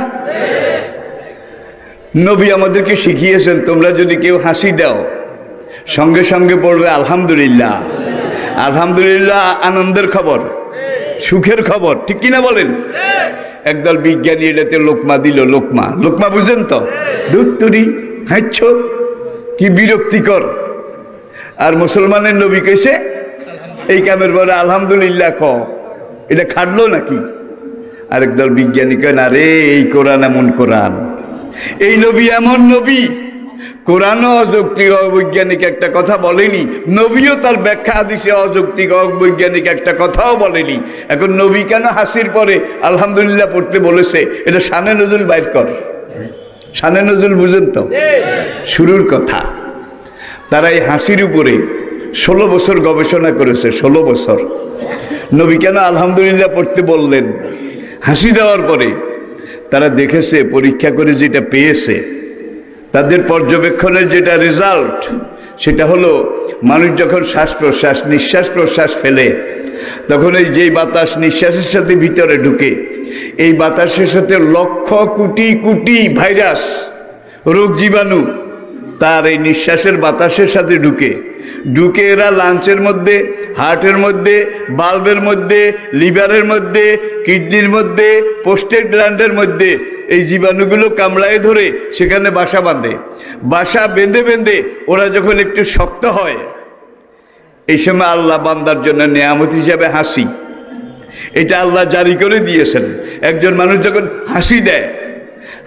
নবী আমাদেরকে শিখিয়েছেন তোমরা যদি কেউ হাসি দাও সঙ্গে সঙ্গে পড়বে আলহামদুলিল্লাহ। আলহামদুলিল্লাহ আনন্দের খবর, সুখের খবর, ঠিক কিনা বলেন? একদল বিজ্ঞানী এলাতে লোকমা দিল, লোকমা, লোকমা বুঝেন তো? দুধ তুরি হাঁচ্ছ, কি বিরক্তিকর। আর মুসলমানের নবী কইছে এই কামের বলে আলহামদুলিল্লাহ ক, এটা খাটলো নাকি? আরেকদল বিজ্ঞানী কেন, আরে এই কোরআন এমন কোরআন, এই নবী এমন নবী, কোরআনও অযৌক্তিক অবৈজ্ঞানিক একটা কথা বলেনি, নবীও তার ব্যাখ্যা হাদিসে অযৌক্তিক অবৈজ্ঞানিক একটা কথাও বলেনি। এখন নবী কেন হাসির পরে আলহামদুলিল্লাহ পড়তে বলেছে? এটা শানে নজরুল বাইর কর। শানে নজরুল বুঝেন তো? শুরুর কথা। তারা এই হাসির উপরে 16 বছর গবেষণা করেছে, 16 বছর। নবী কেন আলহামদুলিল্লাহ পড়তে বললেন হাসি দেওয়ার পরে? তারা দেখেছে, পরীক্ষা করে যেটা পেয়েছে, তাদের পর্যবেক্ষণের যেটা রেজাল্ট, সেটা হলো মানুষ যখন শ্বাস প্রশ্বাস, নিঃশ্বাস প্রশ্বাস ফেলে, তখন এই যেই বাতাস নিঃশ্বাসের সাথে ভিতরে ঢুকে, এই বাতাসের সাথে লক্ষ কোটি কোটি ভাইরাস, রোগ জীবাণু তার এই নিঃশ্বাসের বাতাসের সাথে ঢুকে এরা লাঞ্চের মধ্যে, হার্টের মধ্যে, বাল্বের মধ্যে, লিভারের মধ্যে, কিডনির মধ্যে, প্রোস্টেট গ্ল্যান্ডের মধ্যে এই জীবাণুগুলো কামড়ায় ধরে সেখানে বাসা বাঁধে। বাসা বেঁধে বেঁধে ওরা যখন একটু শক্ত হয়, এই সময় আল্লাহ বান্দার জন্য নেয়ামত হিসাবে হাসি, এটা আল্লাহ জারি করে দিয়েছেন। একজন মানুষ যখন হাসি দেয়,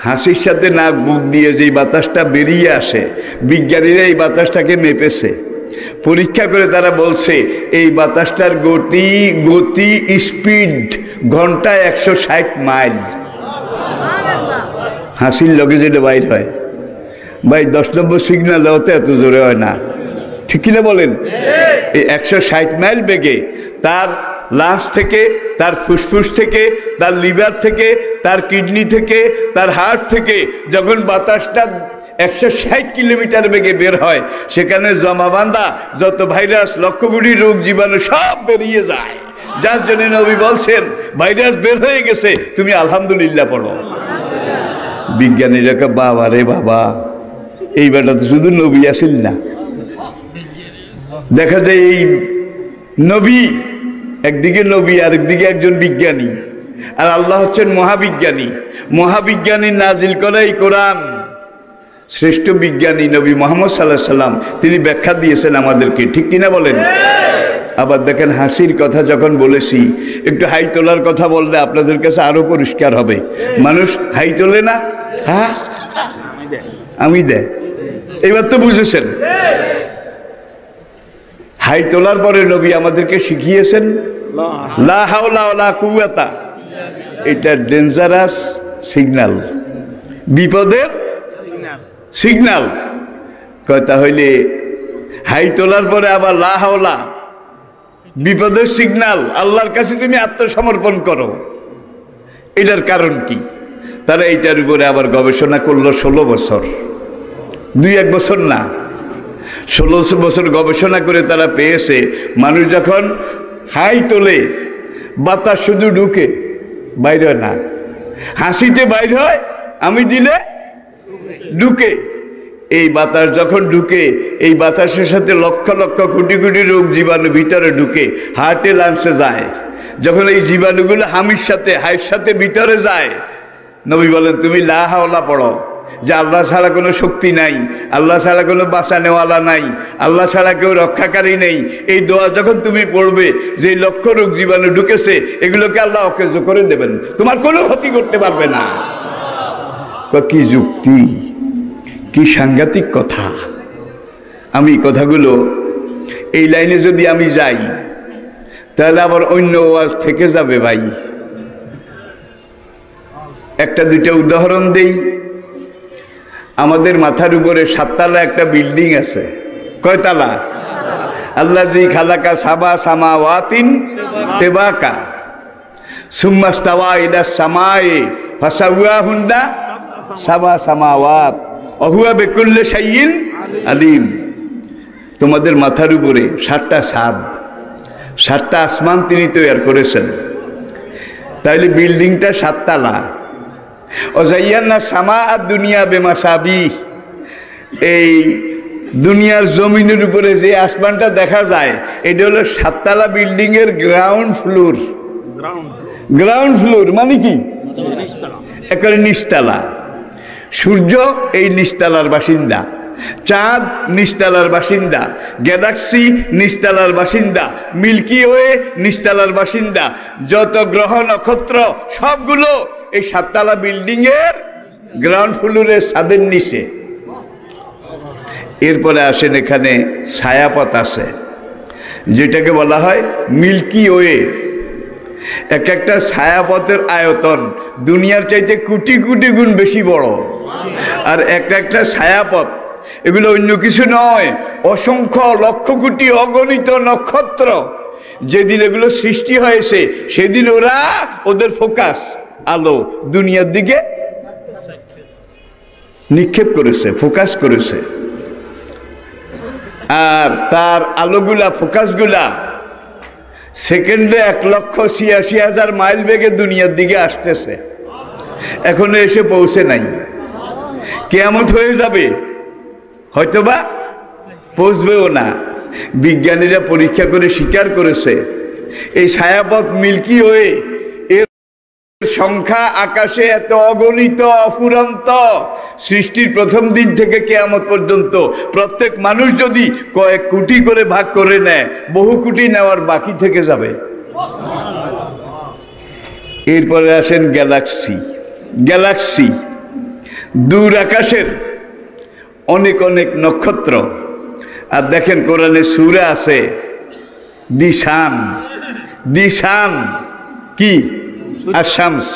হাসির সাথে নাক মুখ দিয়ে যেই বাতাসটা বেরিয়ে আসে, বিজ্ঞানীরা এই বাতাসটাকে মেপেছে, পরীক্ষা করে তারা বলছে এই বাতাসটার গতি স্পিড ঘন্টায় 160 মাইল। হাসির লগে যেটা বাইর হয়, ভাই 10 নম্বর সিগন্যাল হতে এত জোরে হয় না, ঠিক কিনা বলেন? এই 160 মাইল বেগে তার লাংস থেকে, তার ফুসফুস থেকে, তার লিভার থেকে, তার কিডনি থেকে, তার হার্ট থেকে যখন বাতাসটা 160 কিলোমিটার বেগে বের হয়, সেখানে জমাবান্ধা যত ভাইরাস, লক্ষ কোটি রোগ জীবাণু সব বেরিয়ে যায়। যার জন্য নবী বলছেন ভাইরাস বের হয়ে গেছে, তুমি আলহামদুলিল্লাহ পড়ো। বিজ্ঞানীরা বাবা রে বাবা, এই বেটা তো শুধু নবী আসিল না, দেখা যায় এই নবী একদিকে নবী, আরেকদিকে একজন বিজ্ঞানী, আর আল্লাহ হচ্ছেন মহাবিজ্ঞানী। মহাবিজ্ঞানী নাজিল করা এই কোরআন, শ্রেষ্ঠ বিজ্ঞানী নবী মুহাম্মদ সাল্লাল্লাহু আলাইহি সাল্লাম, তিনি ব্যাখ্যা দিয়েছেন আমাদেরকে, ঠিক কিনা বলেন? আবার দেখেন হাসির কথা যখন বলেছি, একটু হাই তোলার কথা বললে আপনাদের কাছে আরো পরিষ্কার হবে। মানুষ হাই তোলে না? হ্যাঁ, আমি দেয়, এবার তো বুঝেছেন। হাই তোলার পরে নবী আমাদেরকে শিখিয়েছেন লা হাওলা ওয়ালা কুওয়াতা, এটা ডেঞ্জারাস সিগন্যাল, বিপদের সিগন্যাল। কথা হইলে হাই তোলার পরে আবার লা হাওলা, বিপদের সিগন্যাল, আল্লাহর কাছে তুমি আত্মসমর্পণ করো। এটার কারণ কি? তারা এইটার উপরে আবার গবেষণা করলো 16 বছর, 2-1 বছর না, 16 বছর গবেষণা করে তারা পেয়েছে মানুষ যখন হাই তোলে বাতাস শুধু ঢুকে, বাইর হয় না। হাসিতে বাইর হয়, আমি দিলে ঢুকে। এই বাতাস যখন ঢুকে, এই বাতাসের সাথে লক্ষ লক্ষ কোটি কোটি রোগ জীবাণু ভিতরে ঢুকে, হার্টে লাংসে যায়। যখন এই জীবাণুগুলো হামির সাথে হাইয়ের সাথে ভিতরে যায়, নবী বলেন তুমি লা হাওলা পড়ো, যে আল্লাহ ছাড়া কোনো শক্তি নাই, আল্লাহ ছাড়া কোনো বাঁচানেওয়ালা নাই, আল্লাহ ছাড়া কেউ রক্ষাকারী নেই। এই দোয়া যখন তুমি পড়বে, যে লক্ষ রোগ জীবাণু ঢুকেছে এগুলোকে আল্লাহ অকেজ করে দেবেন, তোমার কোনো ক্ষতি করতে পারবে না। কি যুক্তি, কি সাংঘাতিক কথা। আমি কথাগুলো এই লাইনে যদি আমি যাই তাহলে আবার অন্য ওয়াজ থেকে যাবে ভাই। একটা দুইটা উদাহরণ দেই। আমাদের মাথার উপরে 7 তলা একটা বিল্ডিং আছে। কয় তালা? আল্লাযী খালাকা সাবা সামাওয়াতিন তিবাকা সুম্মা ইস্তাওয়া ইলাস সামাই ফাসাওয়াহুন্না সাবা সামাওয়াত ওয়া হুয়া বিকুল্লি শাইইন আলিম। তোমাদের মাথার উপরে 7টা ছাদ, 7টা আসমান তিনি তৈরি করেছেন। তাইলে বিল্ডিংটা 7 তালা। ওয়াজাইয়ানা সামা আর দুনিয়া বেমাসাবিহ, এই দুনিয়ার জমিনের উপরে যে আসমানটা দেখা যায় এটা হলো 7 তালা বিল্ডিং এর গ্রাউন্ড ফ্লোর। গ্রাউন্ড ফ্লোর মানে কি? একেবারে নিচতলা। সূর্য এই নিচতলার বাসিন্দা, চাঁদ নিচতলার বাসিন্দা, গ্যালাক্সি নিচতলার বাসিন্দা, মিল্কি ওয়ে নিচতলার বাসিন্দা, যত গ্রহ নক্ষত্র সবগুলো এই 7 তালা বিল্ডিং এর গ্রাউন্ড ফ্লোরের ছাদের নিচে। এরপরে আসেন এখানে ছায়াপথ আছে, যেটাকে বলা হয় মিল্কি ওয়ে। এক একটা ছায়াপথের আয়তন দুনিয়ার চাইতে কোটি কোটি গুণ বেশি বড়। আর একটা ছায়াপথ এগুলো অন্য কিছু নয়, অসংখ্য লক্ষ কোটি অগণিত নক্ষত্র। যেদিন এগুলো সৃষ্টি হয়েছে সেদিন ওরা ওদের ফোকাস আলো দুনিয়ার দিকে নিক্ষেপ করেছে, ফোকাস করেছে। আর তার আলোগুলা, ফোকাসগুলা সেকেন্ডে 1,86,000 মাইল বেগে দুনিয়ার দিকে আসতেছে, এখনো এসে পৌঁছে নাই। কিয়ামত হয়ে যাবে, হয়তোবা পৌঁছবেও না। বিজ্ঞানীরা পরীক্ষা করে স্বীকার করেছে এই ছায়াপথ মিল্কি ওয়ে এর সংখ্যা আকাশে এত অগণিত, অফুরন্ত। সৃষ্টির প্রথম দিন থেকে কিয়ামত পর্যন্ত প্রত্যেক মানুষ যদি কয়েক কোটি করে ভাগ করে নেয়, বহু কোটি নেওয়ার বাকি থেকে যাবে। এরপরে আসেন গ্যালাক্সি। গ্যালাক্সি দূর আকাশের অনেক অনেক নক্ষত্র। আর দেখেন কোরআনে সূরা আছে দিশান। দিশান কি? আশ-শামস।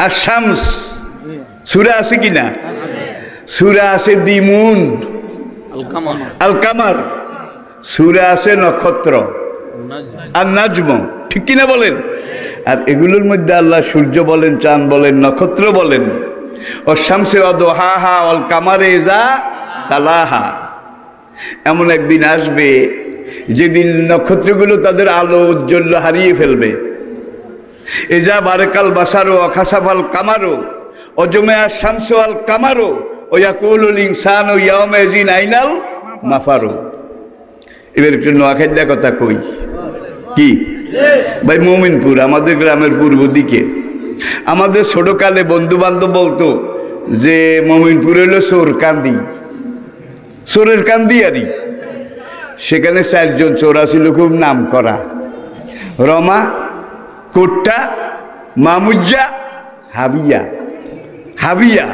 আশ-শামস সূরা আছে কিনা? সূরা আছে দিমুন, আল কামার। সূরা আছে নক্ষত্র, আর নাজম। ঠিক কিনা বলেন? আর এগুলোর মধ্যে আল্লাহ সূর্য বলেন, চাঁদ বলেন, নক্ষত্র বলেন। ওয়াশ-শামসি ওয়া দুহাহা ওয়াল কামারি ইযা তালাহা। এমন একদিন আসবে যেদিন নক্ষত্রগুলো তাদের আলো উজ্জ্বল্য হারিয়ে ফেলবে। ইযা বারাকাল বাসারু ওয়া খাসাফাল কামারু ওয়া জুমিআ আশ-শামসু ওয়াল কামারু ওয়া ইয়াকুলুল ইনসানু ইয়াওমাইযিন আইনাল মাফারু। এবার একটু নোয়াখালীর কথা কই। কি ভাই? মোমিনপুর আমাদের গ্রামের পূর্ব দিকে। আমাদের ছোটকালে বন্ধু বান্ধব বলতো যে মোমিনপুর হলো চোর কান্দি, চোরের কান্দিয়ারি। সেখানে 4 জন চোর ছিল, খুব নাম করা। রমা, কোট্টা, মামুজ্জা, হাবিয়া। হাবিয়া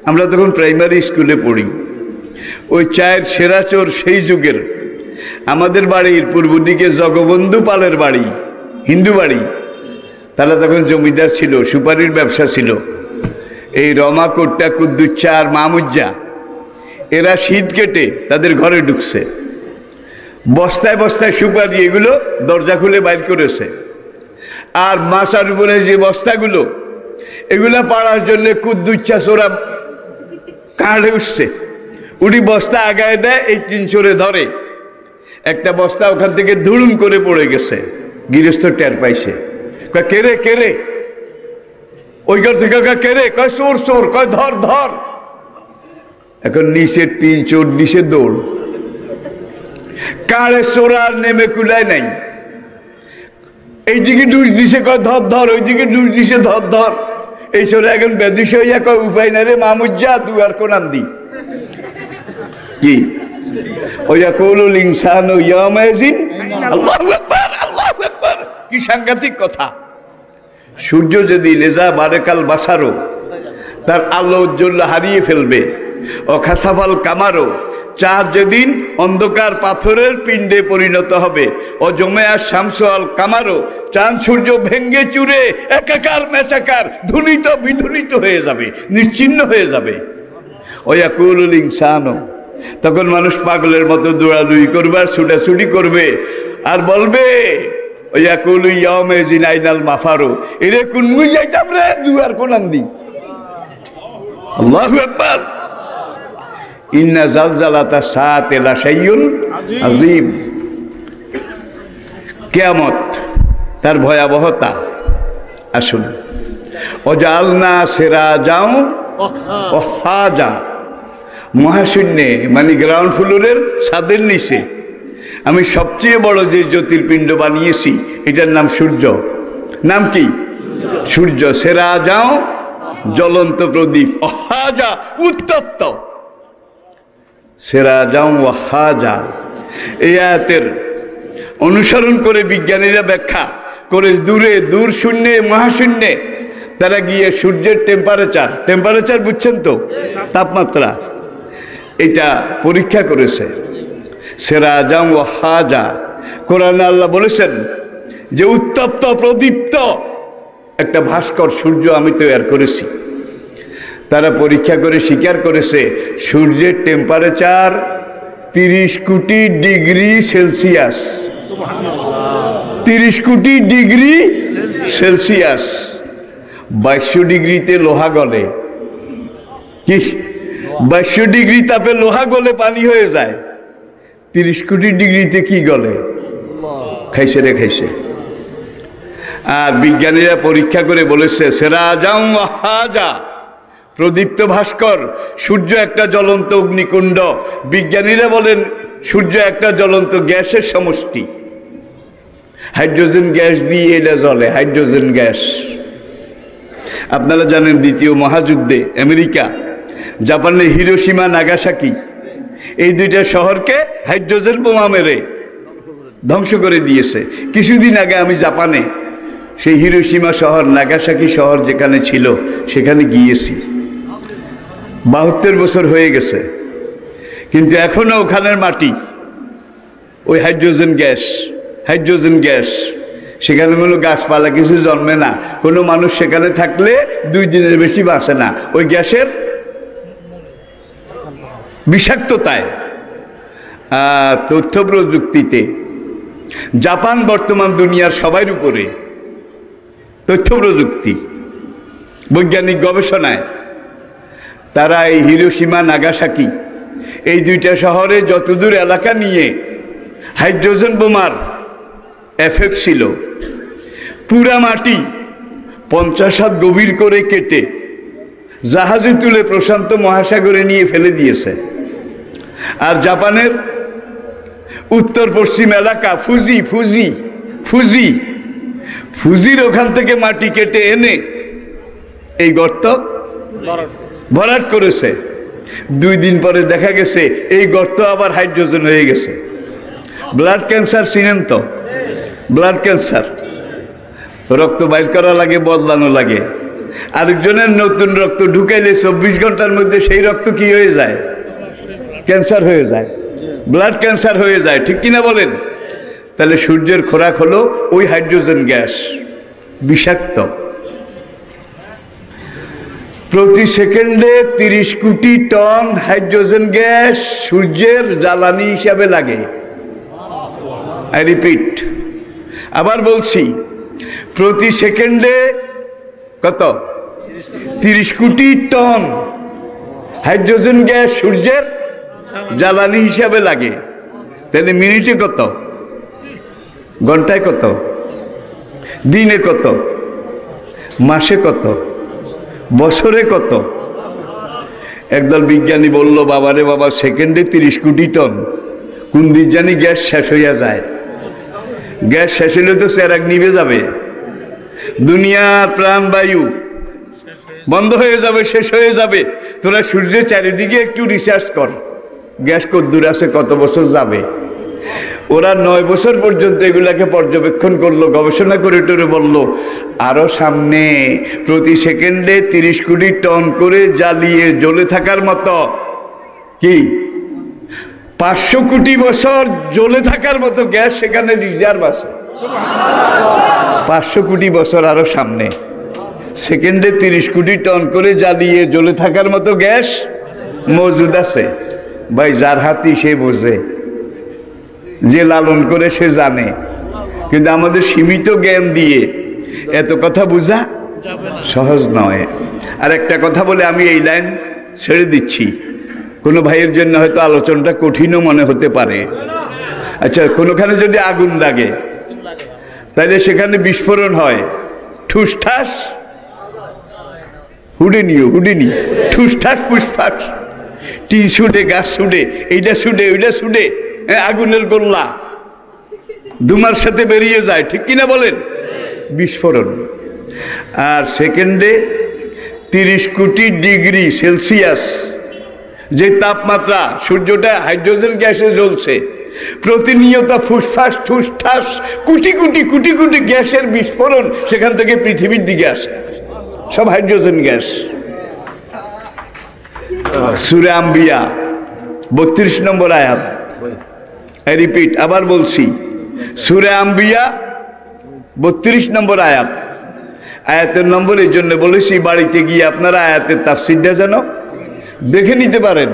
আমরা তখন প্রাইমারি স্কুলে পড়ি। ওই 4 সেরা চোর সেই যুগের। আমাদের বাড়ির পূর্ব দিকে জগবন্ধু পালের বাড়ি, হিন্দু বাড়ি। তারা তখন জমিদার ছিল, সুপারির ব্যবসা ছিল। এই রমা, কোট্টা, কুদ্দুচ্চা আর মামুজ্জা এরা শীত কেটে তাদের ঘরে ঢুকছে, বস্তায় বস্তায় সুপারি এগুলো দরজা খুলে বাইর করেছে। আর মাচার উপরে যে বস্তাগুলো, এগুলা পাড়ার জন্য কুদ্দুচ্ছা চোরা কাঁড়ে উঠছে, উঠি বস্তা আগায় দেয়, এই 3 চোরে ধরে, একটা বস্তা ওখান থেকে ধুড়ুম করে পড়ে গেছে, গৃহস্থ টের পাইছে, কয় কেরে কেরে, ওই ঘর থেকে কেরে, কয় চোর চোর, কয় ধর ধর। এখন নিচের 3 চোর নিচে দৌড়, কাঁড়ে চোরার নেমে কুলায় নাই, এইদিকে ডুস দিছে, কয় ধর ধর, ওইদিকে ডুস দিছে ধর ধর। এই চোরে এখন বেদিস হইয়া কয় উপায় না রে মামুজ্জা, তুই আর কোনান দি কি ওইয়া কৌলুল ইনসানু ইয়াউমাইযিন আল্লাহু আকবার, আল্লাহু আকবার। কি সাংঘাতিক কথা! সূর্য যদি লেজা বারেকাল বাসারো, তার আলো উজ্জ্বল হারিয়ে ফেলবে, অখাসাফাল কামারো, চাঁদ যেদিন অন্ধকার পাথরের পিণ্ডে পরিণত হবে, ও জমেয়া শামসু আল কামারো, চাঁদ সূর্য ভেঙ্গে চুরে একাকার মেচাকার ধুনিত বিধুনিত হয়ে যাবে, নিশ্চিহ্ন হয়ে যাবে। ওয়াকুলুল ইনসানু, তখন মানুষ পাগলের মতো দৌড়াদৌড়ি করবে আর ছুটাছুটি করবে আর বলবে ওয়াকুলু ইয়াউমাইযিন আইনাল মাফারু, এরে কোন মুই যাইতাম রে, দুয়ার কোনান দি। আল্লাহু আকবার। ইন্না জালজালাতা সাআতি লাশাইউন আযীম। কিয়ামত তার ভয়াবহতা। আসুন, ওয়াজআলনা সিরাজাও ওয়াহাজা, মহাশূন্যে মানে গ্রাউন্ড ফ্লোরের ছাদের নিচে আমি সবচেয়ে বড় যে জ্যোতির্পিণ্ড বানিয়েছি, এটার নাম সূর্য। নাম কি? সূর্য। সিরাজাও, জ্বলন্ত প্রদীপ, ওয়াহাজা, উত্তপ্ত। সিরাজাও ওয়াহাজা, এই আয়াতের অনুসরণ করে বিজ্ঞানীরা ব্যাখ্যা করে দূর শূন্যে মহাশূন্যে তারা গিয়ে সূর্যের টেম্পারেচার বুঝছেন তো, তাপমাত্রা, এটা পরীক্ষা করেছে। সিরাজাও ওয়াহাজা, কোরআনে আল্লাহ বলেছেন যে উত্তপ্ত প্রদীপ্ত একটা ভাস্কর সূর্য আমি তৈরি করেছি। তারা পরীক্ষা করে স্বীকার করেছে সূর্যের টেম্পারেচার 30 কোটি ডিগ্রি সেলসিয়াস। 30 কোটি ডিগ্রি সেলসিয়াস। 2200 ডিগ্রিতে লোহা গলে। কি 2200 ডিগ্রি তাপে লোহা গলে পানি হয়ে যায়, 30 কোটি ডিগ্রিতে কি গলে? খাইছে রে খাইছে। আর বিজ্ঞানীরা পরীক্ষা করে বলেছে সিরাজাও ওয়াহাজা, প্রদীপ্ত ভাস্কর সূর্য একটা জ্বলন্ত অগ্নিকুণ্ড। বিজ্ঞানীরা বলেন সূর্য একটা জ্বলন্ত গ্যাসের সমষ্টি। হাইড্রোজেন গ্যাস দিয়ে এটা জ্বলে, হাইড্রোজেন গ্যাস। আপনারা জানেন দ্বিতীয় মহাযুদ্ধে আমেরিকা জাপানের হিরোশিমা নাগাসাকি এই 2টা শহরকে হাইড্রোজেন বোমা মেরে ধ্বংস করে দিয়েছে। কিছুদিন আগে আমি জাপানে সেই হিরোশিমা শহর নাগাসাকি শহর যেখানে ছিল সেখানে গিয়েছি। 72 বছর হয়ে গেছে, কিন্তু এখনো ওখানের মাটি ওই হাইড্রোজেন গ্যাস। সেখানে কোনো গাছপালা কিছু জন্মে না, কোনো মানুষ সেখানে থাকলে 2 দিনের বেশি বাঁচে না ওই গ্যাসের বিষাক্ততায়। তথ্য প্রযুক্তিতে জাপান বর্তমান দুনিয়ার সবার উপরে। তথ্য প্রযুক্তি, বৈজ্ঞানিক গবেষণায় তারা এই হিরোশিমা নাগাসাকি এই 2টা শহরে যতদূর এলাকা নিয়ে হাইড্রোজেন বোমার এফেক্ট ছিল, পুরা মাটি 50 হাত গভীর করে কেটে জাহাজে তুলে প্রশান্ত মহাসাগরে নিয়ে ফেলে দিয়েছে। আর জাপানের উত্তর পশ্চিম এলাকা ফুজির ওখান থেকে মাটি কেটে এনে এই গর্ত ভরাট করেছে। 2 দিন পরে দেখা গেছে এই গর্ত আবার হাইড্রোজেন হয়ে গেছে। ব্লাড ক্যান্সার চিনেন তো? ব্লাড ক্যান্সার, রক্ত বাইর করা লাগে, বদলানো লাগে। আরেকজনের নতুন রক্ত ঢুকাইলে 24 ঘন্টার মধ্যে সেই রক্ত কি হয়ে যায়? ক্যান্সার হয়ে যায়, ব্লাড ক্যান্সার হয়ে যায়। ঠিক কিনা বলেন? তাহলে সূর্যের খোরাক হলো ওই হাইড্রোজেন গ্যাস, বিষাক্ত। প্রতি সেকেন্ডে 30 কোটি টন হাইড্রোজেন গ্যাস সূর্যের জ্বালানি হিসাবে লাগে। আই রিপিট, আবার বলছি, প্রতি সেকেন্ডে কত? 30 কোটি টন হাইড্রোজেন গ্যাস সূর্যের জ্বালানি হিসাবে লাগে। তাহলে মিনিটে কত, ঘন্টায় কত, দিনে কত, মাসে কত, বছরে কত? একদল বিজ্ঞানী বলল, বাবারে বাবা, সেকেন্ডে 30 কোটি টন, কোন দিন জানি গ্যাস শেষ হইয়া যায়। গ্যাস শেষ হইলে তো চেরাগ নিভে যাবে, দুনিয়ার প্রাণবায়ু বন্ধ হয়ে যাবে, শেষ হয়ে যাবে। তোরা সূর্যের চারিদিকে একটু রিসার্চ কর, গ্যাস কদ্দূর আছে, কত বছর যাবে। ওরা 9 বছর পর্যন্ত এগুলাকে পর্যবেক্ষণ করলো, গবেষণা করে টোরে বলল, আরো সামনে প্রতি সেকেন্ডে 30 কোটি টন করে জ্বালিয়ে জ্বলে থাকার মতো কি 500 কোটি বছর জ্বলে থাকার মতো গ্যাস সেখানে রিজার্ভ আছে। 500 কোটি বছর আরো সামনে সেকেন্ডে 30 কোটি টন করে জ্বালিয়ে জ্বলে থাকার মতো গ্যাস মজুদ আছে। ভাই, যার হাতি সে বোঝে, যে লালন করে সে জানে। কিন্তু আমাদের সীমিত জ্ঞান দিয়ে এত কথা বোঝা সহজ নয়। আর একটা কথা বলে আমি এই লাইন ছেড়ে দিচ্ছি, কোনো ভাইয়ের জন্য হয়তো আলোচনাটা কঠিনও মনে হতে পারে। আচ্ছা, কোনোখানে যদি আগুন লাগে তাহলে সেখানে বিস্ফোরণ হয়, ঠুসঠাস হুডিনি ঠুসঠাস ফুসফাস, টিন ছুটে, গাছ ছুটে, এইটা ছুটে, ওইটা ছুটে, আগুনের গোল্লা ধুমার সাথে বেরিয়ে যায়, ঠিক কিনা বলেন? বিস্ফোরণ। আর সেকেন্ডে 30 কোটি ডিগ্রি সেলসিয়াস যে তাপমাত্রা, সূর্যটা হাইড্রোজেন গ্যাসে জ্বলছে, প্রতিনিয়ত ফুসফাস ঠুসঠাস কোটি কোটি কোটি কোটি গ্যাসের বিস্ফোরণ সেখান থেকে পৃথিবীর দিকে আসে, সব হাইড্রোজেন গ্যাস। সূরা আম্বিয়া 32 নম্বর আয়াত, রিপিট, আবার বলছি, সূরা আম্বিয়া 32 নম্বর আয়াত। আয়াতের নম্বর এই জন্য বলেছি, বাড়িতে গিয়ে আপনারা আয়াতের তাফসিরটা যেন দেখে নিতে পারেন,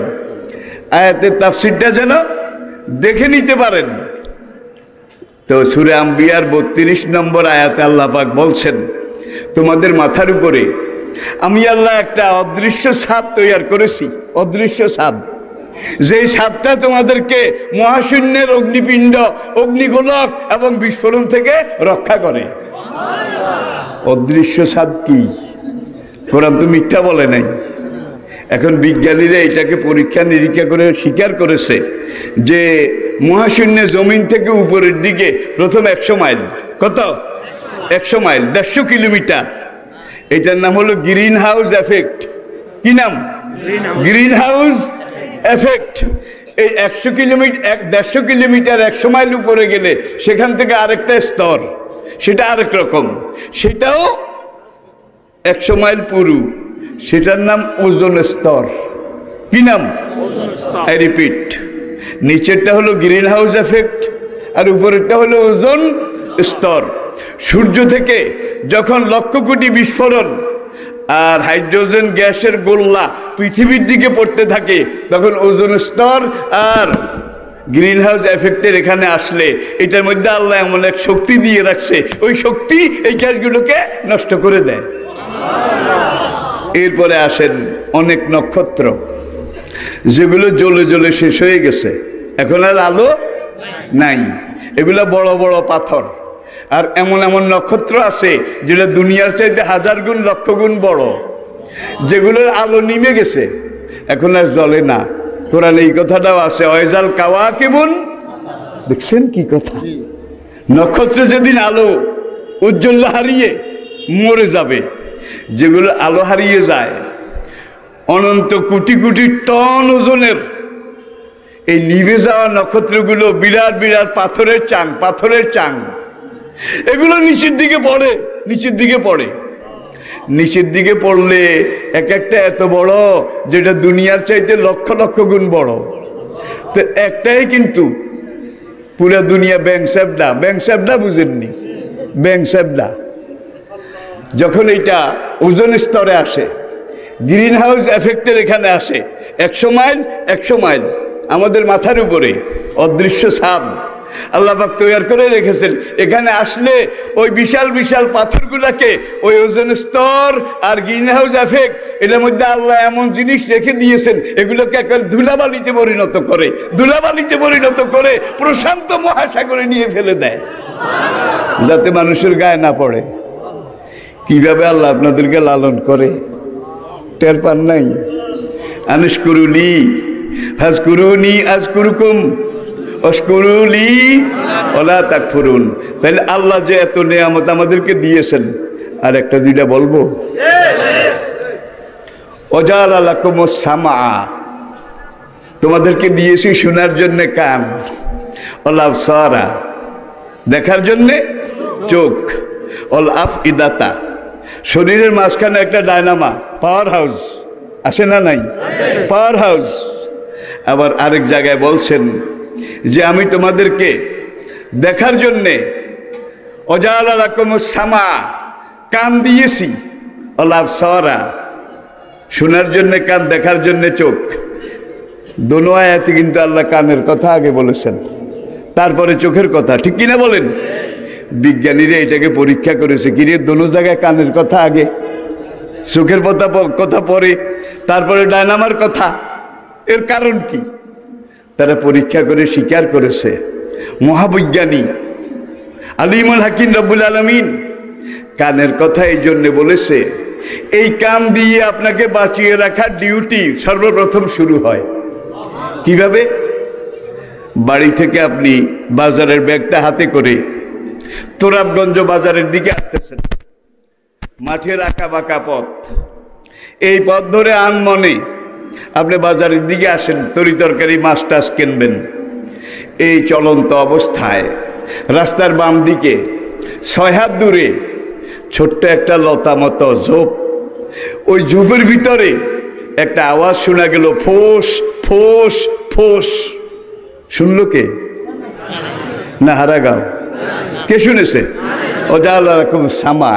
আয়াতের তাফসিরটা যেন দেখে নিতে পারেন। তো সূরা আম্বিয়ার 32 নম্বর আয়াতে আল্লাহ পাক বলছেন, তোমাদের মাথার উপরে আমি আল্লাহ একটা অদৃশ্য ছাদ তৈরি করেছি, অদৃশ্য ছাদ, যেই ছাদটা তোমাদেরকে মহাশূন্যের অগ্নিপিণ্ড, অগ্নিগোলক এবং বিস্ফোরণ থেকে রক্ষা করে। অদৃশ্য ছাদ কি? কোরআন তো মিথ্যা বলে নাই। এখন বিজ্ঞানীরা এটাকে পরীক্ষা নিরীক্ষা করে স্বীকার করেছে যে মহাশূন্যে জমিন থেকে উপরের দিকে প্রথম 100 মাইল, কত? 100 মাইল, 150 কিলোমিটার। এটার নাম হলো গ্রিন হাউস এফেক্ট। কি নাম? Green house effect. এই 100 কিলোমিটার, 150 কিলোমিটার, 100 মাইল উপরে গেলে সেখান থেকে আরেকটা স্তর, সেটা আরেক রকম, সেটাও 100 মাইল পুরু, সেটার নাম ওজোন স্তর। কি নাম? আই রিপিট, নিচেরটা হলো গ্রিন হাউস এফেক্ট আর উপরেরটা হলো ওজোন স্তর। সূর্য থেকে যখন লক্ষ কোটি বিস্ফোরণ আর হাইড্রোজেন গ্যাসের গোল্লা পৃথিবীর দিকে পড়তে থাকে, তখন ওজোন স্তর আর গ্রিন হাউস এফেক্টের এখানে আসলে এটার মধ্যে আল্লাহ এমন এক শক্তি দিয়ে রাখছে, ওই শক্তি এই গ্যাসগুলোকে নষ্ট করে দেয়। এরপরে আসেন অনেক নক্ষত্র, যেগুলো জ্বলে জ্বলে শেষ হয়ে গেছে, এখন আর আলো নাই। এগুলো বড় বড় পাথর। আর এমন এমন নক্ষত্র আছে যেটা দুনিয়ার চাইতে 1000 গুণ, লক্ষ গুণ বড়, যেগুলোর আলো নিমে গেছে, এখন আর জ্বলে না। কোরআনে এই কথাটাও আছে, ওয়াইজাল কাওয়াকিবুন। দেখছেন কি কথা? নক্ষত্র যেদিন আলো উজ্জ্বল হারিয়ে মরে যাবে, যেগুলো আলো হারিয়ে যায়, অনন্ত কোটি কোটি টন ওজনের এই নিভে যাওয়া নক্ষত্রগুলো বিরাট বিরাট পাথরের চাং, পাথরের চাং, এগুলো নিচের দিকে পড়ে, নিচের দিকে পড়ে। নিচের দিকে পড়লে এক একটা এত বড়, যেটা দুনিয়ার চাইতে লক্ষ লক্ষ গুণ বড়। তো একটাই কিন্তু পুরো দুনিয়া ব্যাংসাবডা, ব্যাংসাবডা বুঝেননি? ব্যাংসাবডা যখন এইটা ওজোন স্তরে আসে, গ্রিন হাউস এফেক্টের এখানে আসে, 100 মাইল 100 মাইল আমাদের মাথার উপরে অদৃশ্য ছাদ, আল্লাহ পাক তৈরি করে রেখেছেন। এখানে আসলে ওই বিশাল বিশাল পাথরগুলাকে ওই ওজন স্তর আর গ্রিন হাউস এফেক্ট এটার মধ্যে আল্লাহ এমন জিনিস রেখে দিয়েছেন, এগুলোকে একেবারে ধুলাবালিতে পরিণত করে, ধুলাবালিতে পরিণত করে প্রশান্ত মহাসাগরে নিয়ে ফেলে দেয়, যাতে মানুষের গায়ে না পড়ে। কিভাবে আল্লাহ আপনাদেরকে লালন করে টের পান নাই? আনশকুরুলি ফাজকুরুনি আজকুরুকুম অশকুরুলি ওয়ালা তাকফুরুন। তাহলে আল্লাহ যে এত নেয়ামত আমাদেরকে দিয়েছেন, আর একটা দুইটা বলবো। ওয়াজালা লাকুমুস সামা, তোমাদেরকে দিয়েছি শোনার জন্য কান, ওয়াল আবসারা, দেখার জন্যে চোখ, ওয়াল আফইদাতা, শরীরের মাঝখানে একটা ডায়নামা, পাওয়ার হাউস আছে না নাই? Power house. আবার আরেক জায়গায় বলছেন যে আমি তোমাদেরকে দেখার জন্যে ওয়াজালা লাকুমুস সামা, কান দিয়েছি, ওয়াল আবসারা, শোনার জন্যে কান, দেখার জন্যে চোখ। দোনো আয়াতে কিন্তু আল্লাহ কানের কথা আগে বলেছেন, তারপরে চোখের কথা, ঠিক কিনা বলেন? বিজ্ঞানীরা এটাকে পরীক্ষা করেছে, কিরে দোনো জায়গায় কানের কথা আগে, চোখের কথা পরে, তারপরে ডায়নামার কথা। এর কারণ কি? তারা পরীক্ষা করে স্বীকার করেছে, মহাবিজ্ঞানী আলিমুল হাকিম রব্বুল আলামিন কানের কথা এই জন্যে বলেছে, এই কান দিয়ে আপনাকে বাঁচিয়ে রাখার ডিউটি সর্বপ্রথম শুরু হয়। কিভাবে? বাড়ি থেকে আপনি বাজারের ব্যাগটা হাতে করে তোরাবগঞ্জ বাজারের দিকে আসতেছেন, মাঠের আঁকা বাঁকা পথ, এই পথ ধরে আনমনে আপনি বাজারের দিকে আসেন, তরি তরকারি মাছ টাছ কিনবেন। এই চলন্ত অবস্থায় রাস্তার বাম দিকে 6 হাত দূরে ছোট্ট একটা লতা মতো ঝোপ, ওই ঝোপের ভিতরে একটা আওয়াজ শোনা গেল, ফোঁস ফোঁস ফোঁস। শুনলো কে? না হারাগাঁও? কে শুনেছে? ওয়াজালা লাকুমুস সামা,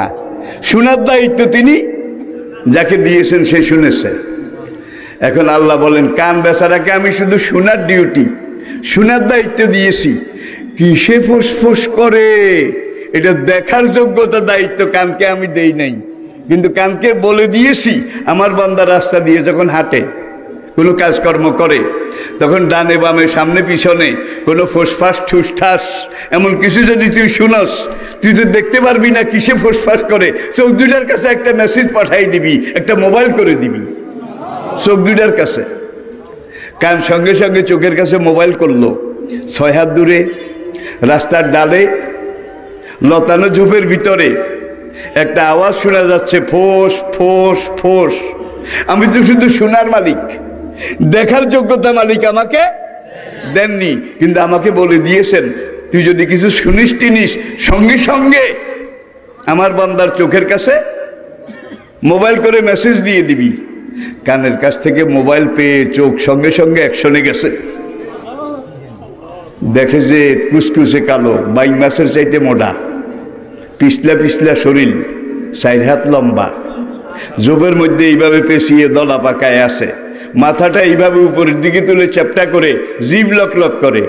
শোনার দায়িত্ব তিনি যাকে দিয়েছেন সে শুনেছে। এখন আল্লাহ বলেন, কান বেচারাকে আমি শুধু শোনার ডিউটি, শোনার দায়িত্ব দিয়েছি। কিসে ফুসফুস করে এটা দেখার যোগ্যতা দায়িত্ব কানকে আমি দেই নাই, কিন্তু কানকে বলে দিয়েছি আমার বান্দা রাস্তা দিয়ে যখন হাঁটে, কোনো কাজকর্ম করে, তখন ডানে বামে সামনে পিছনে কোনো ফোসফাস ঠুসঠাস এমন কিছু যদি তুই শুনস, তুই তো দেখতে পারবি না কিসে ফোসফাস করে, চোখ দুইটার কাছে একটা মেসেজ পাঠাই দিবি, একটা মোবাইল করে দিবি চোখ দুইটার কাছে। কান সঙ্গে সঙ্গে চোখের কাছে মোবাইল করলো। 6 হাত দূরে রাস্তার ডালে লতানো ঝোপের ভিতরে একটা আওয়াজ শোনা যাচ্ছে, ফোঁস ফোঁস ফোঁস। আমি তো শুধু শোনার মালিক, দেখার যোগ্যতা মালিক আমাকে দেননি, কিন্তু আমাকে বলে দিয়েছেন তুই যদি কিছু শুনিস টিনিস সঙ্গে সঙ্গে আমার বান্দার চোখের কাছে মোবাইল করে মেসেজ দিয়ে দিবি। কানের কাছ থেকে মোবাইল পেয়ে চোখ সঙ্গে সঙ্গে অ্যাকশনে গেছে, দেখে যে কুচকুচে কালো, 22 মাসের চাইতে মোটা, পিছলা পিছলা শরীর, 4 হাত লম্বা, জোবের মধ্যে এইভাবে পেঁচিয়ে দলা পাকায় আছে, মাথাটা এইভাবে উপরের দিকে তুলে চ্যাপটা করে জিভ লক লক করে।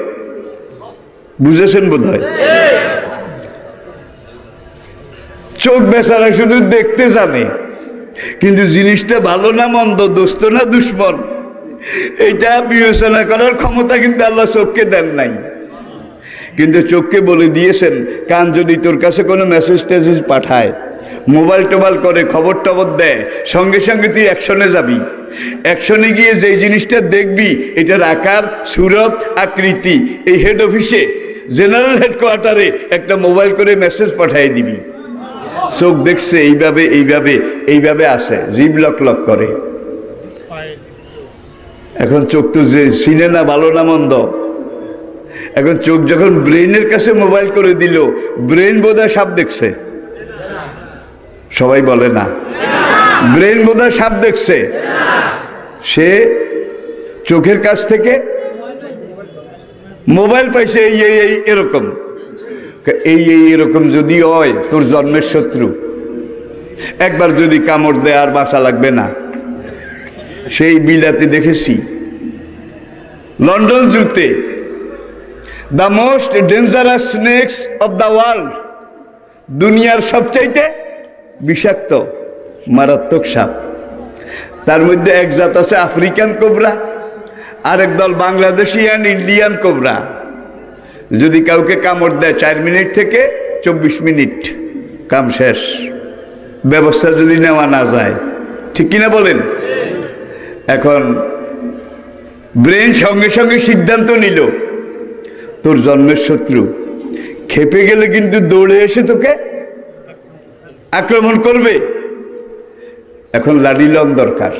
বুঝেছেন বোধ হয়? চোখ বেচারা শুধু দেখতে জানে, কিন্তু জিনিসটা ভালো না মন্দ, দোস্ত না দুশ্মন, এটা বিবেচনা করার ক্ষমতা কিন্তু আল্লাহ চোখকে দেন নাই। কিন্তু চোখকে বলে দিয়েছেন, কান যদি তোর কাছে কোনো মেসেজ টেসেজ পাঠায়, মোবাইল টোবাইল করে, খবর টবর দেয়, সঙ্গে সঙ্গে তুই অ্যাকশনে যাবি। অ্যাকশনে গিয়ে যেই জিনিসটা দেখবি, এটার আকার, সুরত, আকৃতি এই হেড অফিসে, জেনারেল হেডকোয়ার্টারে একটা মোবাইল করে মেসেজ পাঠিয়ে দিবি। চোখ দেখছে এইভাবে এইভাবে এইভাবে আসে, জিভ লক লক করে। এখন চোখ তো যে চিনে না ভালো না মন্দ, এখন চোখ যখন ব্রেইনের কাছে মোবাইল করে দিল, ব্রেইন বোধহয় সাপ দেখছে। সবাই বলে না, ব্রেইন বোধহয় সাপ দেখছে। সে চোখের কাছ থেকে মোবাইল পাইছে, এই এই এরকম, এই এরকম যদি হয় তোর জন্মের শত্রু, একবার যদি কামড় দেয় আর বাঁচা লাগবে না। সেই বিলাতে দেখেছি, লন্ডন জুতে the most dangerous snakes of the world, দুনিয়ার সবচাইতে বিষাক্ত মারাত্মক সাপ। তার মধ্যে এক জাত আছে আফ্রিকান কোবরা, আরেক দল বাংলাদেশি অ্যান্ড ইন্ডিয়ান কোবরা। যদি কাউকে কামড় দেয় 4 মিনিট থেকে 24 মিনিট কাম শেষ, ব্যবস্থা যদি নেওয়া না যায়। ঠিক কিনা বলেন? এখন ব্রেন সঙ্গে সঙ্গে সিদ্ধান্ত নিল, তোর জন্মের শত্রু খেপে গেলে কিন্তু দৌড়ে এসে তোকে আক্রমণ করবে। এখন লাঠি লওয়ার দরকার।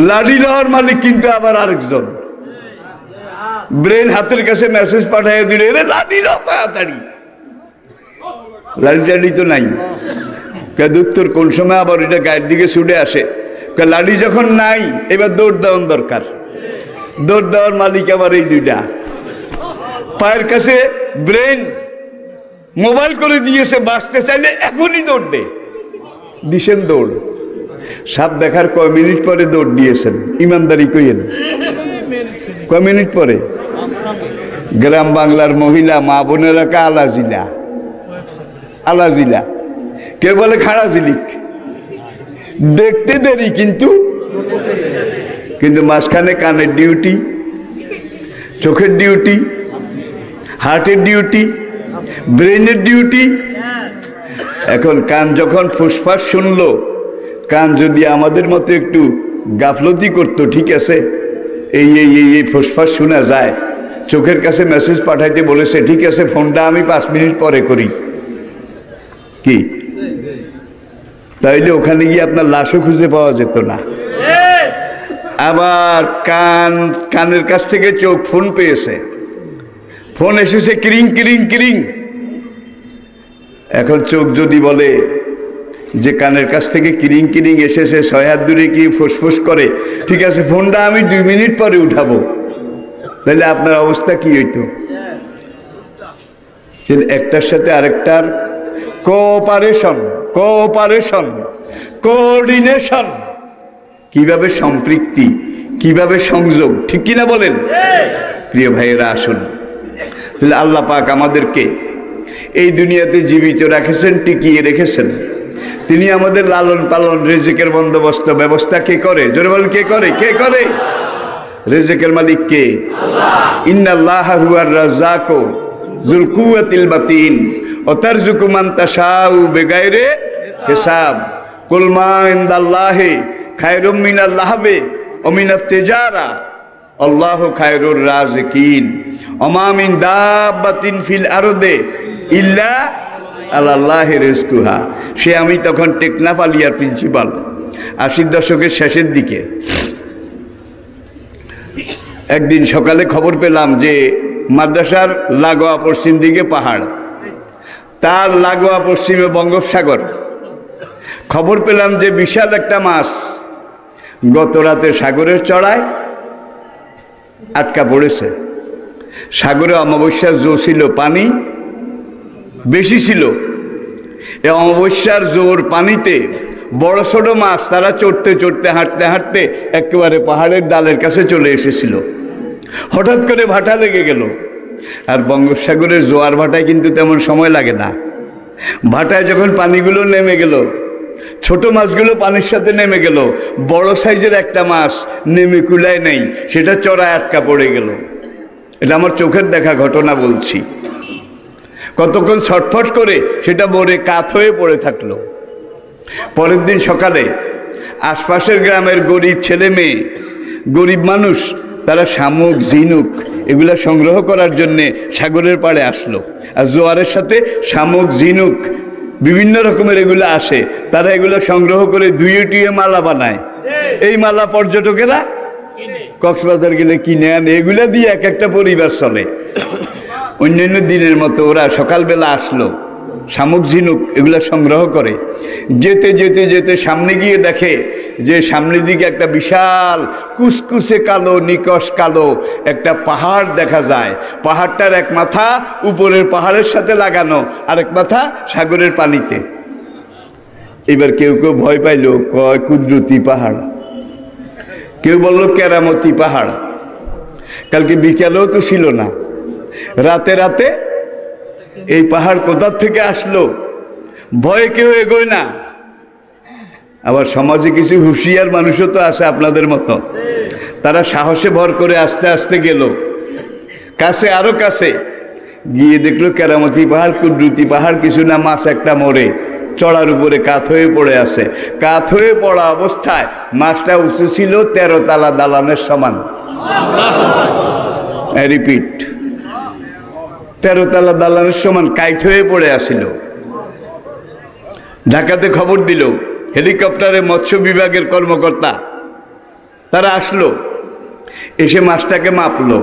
লাঠি লওয়ার মালিক কিন্তু আবার আরেকজন। ব্রেন হাতের কাছে মেসেজ পাঠিয়ে দিলে, লাঠি লও তাড়াতাড়ি। লাঠি টাঠি তো নাই, উত্তর কোন সময় আবার এটা গায়ের দিকে ছুটে আসে। লাঠি যখন নাই, এবার দৌড় দেওয়ার দরকার। দৌড় দেওয়ার মালিক আবার এই দুইটা। পায়ের কাছে ব্রেন মোবাইল করে দিয়েছে, বাঁচতে চাইলে এখনই দৌড় দে, দিছেন দৌড়। সাপ দেখার কয় মিনিট পরে দৌড় দিয়েছেন, ইমানদারি কইয়েন। কয় মিনিট পরে? গ্রাম বাংলার মহিলা মা বোনেরা কা আলাজিলা, আলাজিলা, কেউ বলে খাড়া জিলিক। দেখতে দেরি কিন্তু মাঝখানে কানের ডিউটি, চোখের ডিউটি, হার্টের ডিউটি, ব্রেনের ডিউটি। এখন কান যখন ফুসফাস শুনলো, কান যদি আমাদের মতো একটু গাফলতি করতো, ঠিক আছে এই এই এই এই ফুসফাস শোনা যায়, চোখের কাছে মেসেজ পাঠাইতে বলেছে, ঠিক আছে ফোনটা আমি 5 মিনিট পরে করি, কি তাইলে ওখানে গিয়ে আপনার লাশও খুঁজে পাওয়া যেত না। আবার কানের কাছ থেকে চোখ ফোন পেয়েছে, ফোন এসেছে ক্রিং ক্রিং ক্রিং। এখন চোখ যদি বলে যে কানের কাছ থেকে কিরিং কিরিং এসেছে, 6 হাত দূরে কি ফুসফুস করে, ঠিক আছে ফোনটা আমি 2 মিনিট পরে উঠাবো, তাহলে আপনার অবস্থা কি হইতো? একটার সাথে আরেকটার কোঅপারেশন, কোঅর্ডিনেশন, কিভাবে সম্পৃক্তি, কিভাবে সংযোগ, ঠিক কিনা বলেন? প্রিয় ভাইয়েরা আসুন, তাহলে আল্লাহ পাক আমাদেরকে এই দুনিয়াতে জীবিত রেখেছেন, টিকিয়ে রেখেছেন। তিনি আমাদের লালন পালন, রিজিকের বন্দোবস্ত ব্যবস্থা কে করে? জোরে বলেন কে করে? কে করে? রিজিকের মালিক কে? ইন্নাল্লাহা হুয়ার রাজ্জাকু যুল কুওয়াতিল মাতিন ওয়া তারযুকু মান তাশাউ বিগাইরি হিসাব। কুল মা ইনদাল্লাহি খায়রুম মিনাল লাহবি ওয়া মিনাত তিজারা আল্লাহু খায়রুর রাজিকিন ওয়া মা মিন দাব্বাতিন ফিল আরদি ইল্লা আলাল্লাহি রিজকুহা। সে আমি তখন টেকনাফ আলিয়ার প্রিন্সিপাল, 80 দশকের শেষের দিকে। একদিন সকালে খবর পেলাম যে মাদ্রাসার লাগোয়া পশ্চিম দিকে পাহাড়, তার লাগোয়া পশ্চিমে বঙ্গোপসাগর। খবর পেলাম যে বিশাল একটা মাছ গত রাতে সাগরের চড়ায় আটকা পড়েছে। সাগরে অমাবস্যার জো ছিল, পানি বেশি ছিল। এই অমাবস্যার জোর পানিতে বড় ছোট মাছ তারা চড়তে চড়তে হাঁটতে হাঁটতে একেবারে পাহাড়ের ডালের কাছে চলে এসেছিল। হঠাৎ করে ভাটা লেগে গেল। আর বঙ্গোপসাগরের জোয়ার ভাটায় কিন্তু তেমন সময় লাগে না। ভাটায় যখন পানিগুলো নেমে গেল, ছোট মাছগুলো পানির সাথে নেমে গেল, বড় সাইজের একটা মাছ নেমে কুলায় নেই, সেটা চড়ায় আটকা পড়ে গেল। এটা আমার চোখের দেখা ঘটনা বলছি। কতক্ষণ ছটফট করে সেটা মরে কাত হয়ে পড়ে থাকলো। পরের দিন সকালে আশপাশের গ্রামের গরিব ছেলে মেয়ে, গরিব মানুষ, তারা শামুক, ঝিনুক এগুলা সংগ্রহ করার জন্যে সাগরের পাড়ে আসলো। আর জোয়ারের সাথে শামুক, ঝিনুক বিভিন্ন রকমের এগুলো আসে, তারা এগুলো সংগ্রহ করে ধুয়ে টুয়ে মালা বানায়। এই মালা পর্যটকেরা কক্সবাজার গেলে কিনে আনে, এগুলা দিয়ে এক একটা পরিবার চলে। অন্যান্য দিনের মতো ওরা সকালবেলা আসলো, শামুক ঝিনুক এগুলো সংগ্রহ করে। যেতে যেতে যেতে সামনে গিয়ে দেখে যে সামনের দিকে একটা বিশাল কুচকুচে কালো, নিকশ কালো একটা পাহাড় দেখা যায়। পাহাড়টার এক মাথা উপরের পাহাড়ের সাথে লাগানো, আরেক মাথা সাগরের পানিতে। এবার কেউ কেউ ভয় পাইল, কয় কুদরতি পাহাড়, কেউ বলল কেরামতি পাহাড়। কালকে বিকালেও তো ছিল না, রাতে রাতে এই পাহাড় কোথা থেকে আসলো, ভয়ে কেউ এগোয় না। আবার সমাজে কিছু হুঁশিয়ার মানুষও তো আছে আপনাদের মতো, তারা সাহসে ভর করে আস্তে আস্তে গেল, কাছে আরো কাছে গিয়ে দেখলো কেরামতি পাহাড়, কুদরতি পাহাড় কিছু না, মাছ একটা মরে চড়ার উপরে কাত হয়ে পড়ে আছে। কাত হয়ে পড়া অবস্থায় মাছটা উঁচু ছিল 13 তলা দালানের সমান। রিপিট, 13 তলা দালানের সমান কাইট হয়ে পড়ে আসিল। ঢাকাতে খবর দিল, হেলিকপ্টারে মৎস্য বিভাগের কর্মকর্তা তারা আসলো, এসে মাছটাকে মাপলো।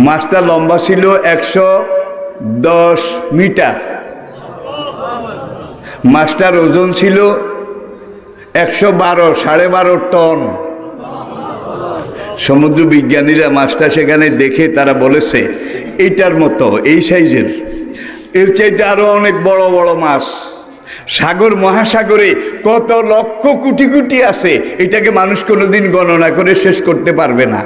মাছটা লম্বা ছিল 110 মিটার, মাছটার ওজন ছিল 112, 12.5 টন। সমুদ্র বিজ্ঞানীরা মাছটা সেখানে দেখে তারা বলেছে এইটার মতো, এই সাইজের, এর চাইতে আরো অনেক বড় বড় মাছ সাগর মহাসাগরে কত লক্ষ কোটি কোটি আছে, এটাকে মানুষ কোনোদিন গণনা করে শেষ করতে পারবে না।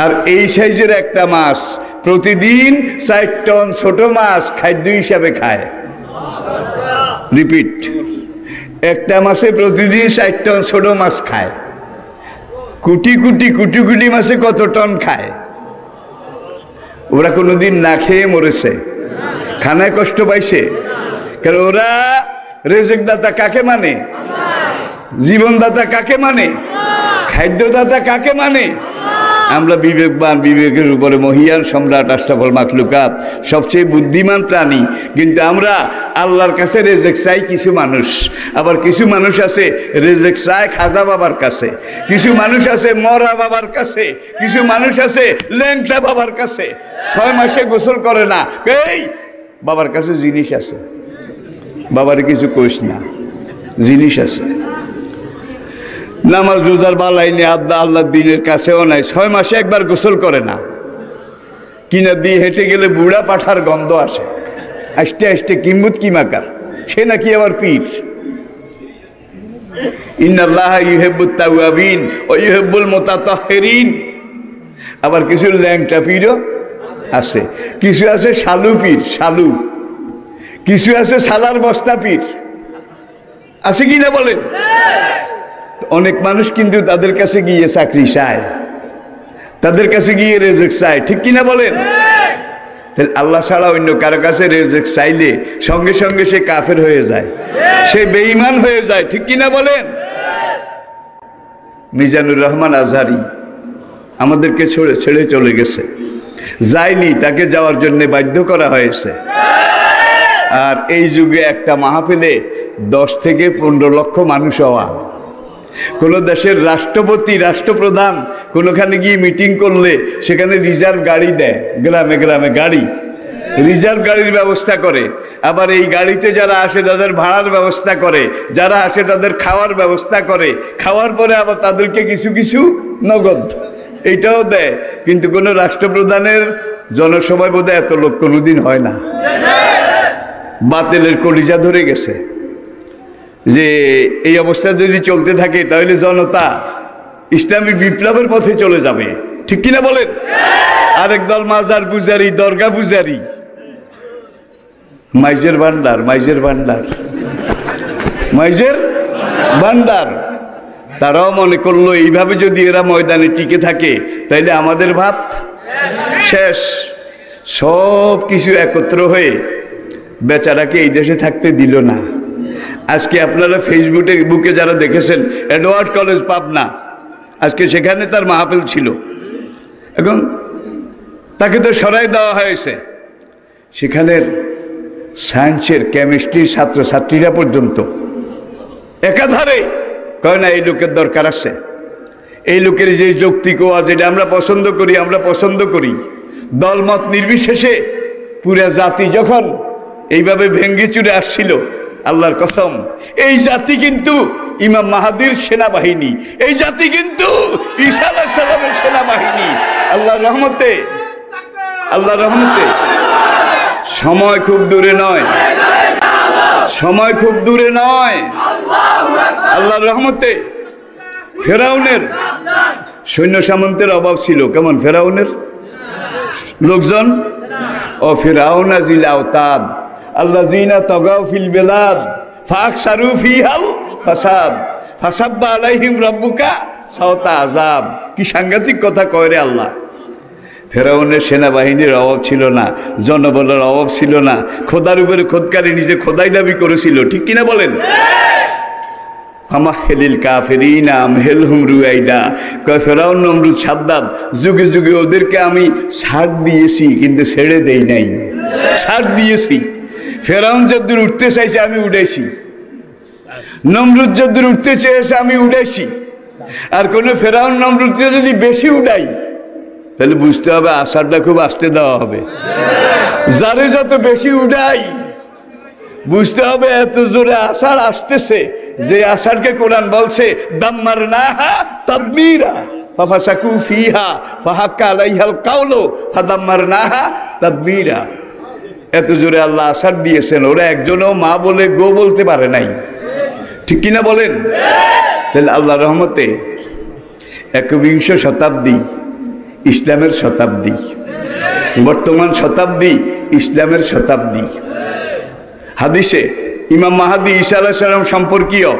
আর এই সাইজের একটা মাছ প্রতিদিন 4 টন ছোট মাছ খাদ্য হিসাবে খায়। রিপিট, একটা মাছে প্রতিদিন 4 টন ছোট মাছ খায়। কোটি কোটি কোটি কোটি মাছে কত টন খায়? ওরা কোনোদিন না খেয়ে মরেছে? খানায় কষ্ট পাইছে? কারণ ওরা রেজেকদাতা কাকে মানে? জীবনদাতা কাকে মানে? খাদ্যদাতা কাকে মানে? আমরা বিবেকবান, বিবেকের উপরে মহিয়ান সম্রাট, আশরাফুল মাখলুকাত, সবচেয়ে বুদ্ধিমান প্রাণী, কিন্তু আমরা আল্লাহর কাছে রেজেক চাই কিছু মানুষ। আবার কিছু মানুষ আছে রেজেক চায় খাজা বাবার কাছে, কিছু মানুষ আছে মরা বাবার কাছে, কিছু মানুষ আছে ল্যাংটা বাবার কাছে। 6 মাসে গোসল করে না, এই বাবার কাছে জিনিস আছে, বাবার কিছু কইস না, জিনিস আছে। নামাজ রোজার বালাই নেই, আল্লাহর দিনের কাছেও নাই, 6 মাসে একবার গোসল করে না। কিনা দিয়ে হেঁটে গেলে বুড়া পাঠার গন্ধ আসে, আস্তে আস্তে কিম্বুত কিমাকার, সে নাকি আবার পীর। ইন্নাল্লাহা ইউহিব্বুত তাওয়াবিন ওয়া ইউহিব্বুল মুতাতাহহিরিন। আবার কিছু ল্যাংটা পীরও আছে, কিছু আছে শালু পীর, শালু, কিছু আছে সালার বস্তা পীর, আছে কিনা বলেন? অনেক মানুষ কিন্তু তাদের কাছে গিয়ে চাকরি চায়, তাদের কাছে গিয়ে রেজেক চায়, ঠিক কিনা বলেন? আল্লাহ ছাড়া অন্য কারো কাছে রেজেক চাইলে সঙ্গে সঙ্গে সে কাফের হয়ে যায়, সে বেঈমান হয়ে যায়, ঠিক কিনা বলেন? মিজানুর রহমান আজহারি আমাদেরকে ছেড়ে চলে গেছে, যায়নি, তাকে যাওয়ার জন্য বাধ্য করা হয়েছে। আর এই যুগে একটা মাহফিলে 10 থেকে 15 লক্ষ মানুষ হওয়া, কোন দেশের রাষ্ট্রপতি, রাষ্ট্রপ্রধান কোনোখানে গিয়ে মিটিং করলে সেখানে রিজার্ভ গাড়ি দেয়, গ্রামে গ্রামে গাড়ি, রিজার্ভ গাড়ির ব্যবস্থা করে। আবার এই গাড়িতে যারা আসে তাদের ভাড়ার ব্যবস্থা করে, যারা আসে তাদের খাওয়ার ব্যবস্থা করে, খাওয়ার পরে আবার তাদেরকে কিছু কিছু নগদ এইটাও দেয়। কিন্তু কোনো রাষ্ট্রপ্রধানের জনসভায় বোধহয় এত লোক কোনোদিন হয় না। বাতিলের কলিজা ধরে গেছে যে এই অবস্থা যদি চলতে থাকে তাহলে জনতা ইসলামী বিপ্লবের পথে চলে যাবে, ঠিক কিনা বলেন? আরেক দল মাজার পূজারি, দরগা পূজারি, মাইজের ভান্ডার, মাইজের ভান্ডার, মাইজের ভান্ডার, তারাও মনে করলো এইভাবে যদি এরা ময়দানে টিকে থাকে তাইলে আমাদের ভাত শেষ। সব কিছু একত্র হয়ে বেচারাকে এই দেশে থাকতে দিল না। আজকে আপনারা ফেসবুকে বুকে যারা দেখেছেন, এডওয়ার্ড কলেজ পাবনা, আজকে সেখানে তার মাহফিল ছিল, এখন তাকে তো সরাই দেওয়া হয়েছে। সেখানের সায়েন্সের, কেমিস্ট্রির ছাত্রছাত্রীরা পর্যন্ত একাধারে কয় না এই লোকের দরকার আছে, এই লোকের যে যৌক্তিক যেটা আমরা পছন্দ করি, দলমত নির্বিশেষে পুরা জাতি যখন এইভাবে ভেঙ্গে চুরে আসছিল, আল্লাহর কসম এই জাতি কিন্তু ইমাম মাহাদির সেনাবাহিনী, এই জাতি কিন্তু ঈসা আলাইহিস সালামের সেনাবাহিনী। আল্লাহর রহমতে, আল্লাহর রহমতে সময় খুব দূরে নয়, সময় খুব দূরে নয়। আল্লাহর রহমতে ফেরাউনের সৈন্য সামন্তের অভাব ছিল, কেমন ফেরাউনের লোকজন। ও ফিরাউনা জিল আওতাদ আল্লাযীনা তাগাউ ফিল বিলাদ ফাকসারু ফিহাল ফাসাদ ফাসাব্বা আলাইহিম রাব্বুকা সাওতা আযাব। কি সাংঘাতিক কথা কয় রে আল্লাহ। ফেরাউনের সেনাবাহিনীর অভাব ছিল না, জনবলের অভাব ছিল না, খোদার উপরে খোদকারী নিজে খোদাই দাবি করেছিল, ঠিক কিনা বলেন। আমাহেলিল কাফিরিনা আমহেলহুম রুয়াইদা। কয় ফেরাউন নমরুদ সাদ্দাত যুগে যুগে ওদেরকে আমি ছাড় দিয়েছি কিন্তু ছেড়ে দেই নাই, ছাড় দিয়েছি। ফেরাউন যদ্দূর উঠতে চাইছে আমি উড়াইছি, নমরুদ যদ্দূর উঠতে চেয়েছে আমি উড়াইছি। আর কোনো ফেরাউন নমরুদকে যদি বেশি উড়াই তাহলে বুঝতে হবে আষাঢ়টা খুব আস্তে দেওয়া হবে। যারে যত বেশি উড়াই বুঝতে হবে এত জোরে আষাঢ় আসতেছে, যে আষাঢ়কে কোরআন বলছে দাম্মারনাহা তাদমীরা ফাফাসাকু ফিহা ফাহাক্কা আলাইহাল কাওলু ফাদাম্মারনাহা তাদমীরা। এত জোরে আল্লাহ আষাঢ় দিয়েছেন, ওরা একজনও মা বলে গো বলতে পারে নাই, ঠিক কিনা বলেন। তাহলে আল্লাহ রহমতে একবিংশ শতাব্দী ইসলামের শতাব্দী, বর্তমান শতাব্দী ইসলামের শতাব্দী। হাদিসে ইমাম মাহাদি ঈসা আলাইহিস সালাম সম্পর্কীয়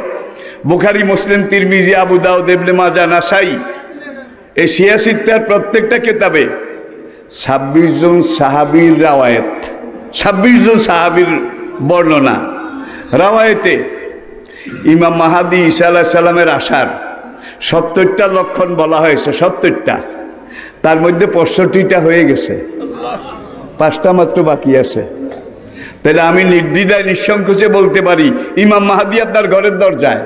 বুখারী, মুসলিম, তিরমিজি, আবু দাউদ, ইবনে মাজাহ, নাসাই এই ৮৬টার প্রত্যেকটা কিতাবে ২৬ জন সাহাবীর রাওয়ায়াত, ২৬ জন সাহাবীর বর্ণনা। রাওয়ায়াতে ইমাম মাহাদি ঈসা আলাইহিস সালামের আসার ৭০টা লক্ষণ বলা হয়েছে, ৭০টা। তার মধ্যে ৬৫টা হয়ে গেছে, ৫টা মাত্র বাকি আছে। তাহলে আমি নির্দ্বিধায় নিঃসংকোচে বলতে পারি ইমাম মাহাদি আপনার ঘরের দরজায়,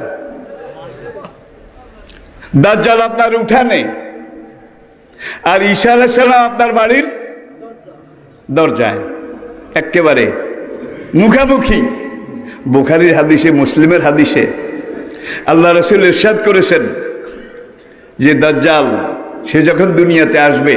দাজ্জাল আপনার উঠানে, আর ঈসা আলাইহিস সালাম আপনার বাড়ির দরজায়, একেবারে মুখামুখি। বুখারীর হাদিসে, মুসলিমের হাদিসে আল্লাহ রাসূল ইরশাদ করেছেন যে দাজ্জাল সে যখন দুনিয়াতে আসবে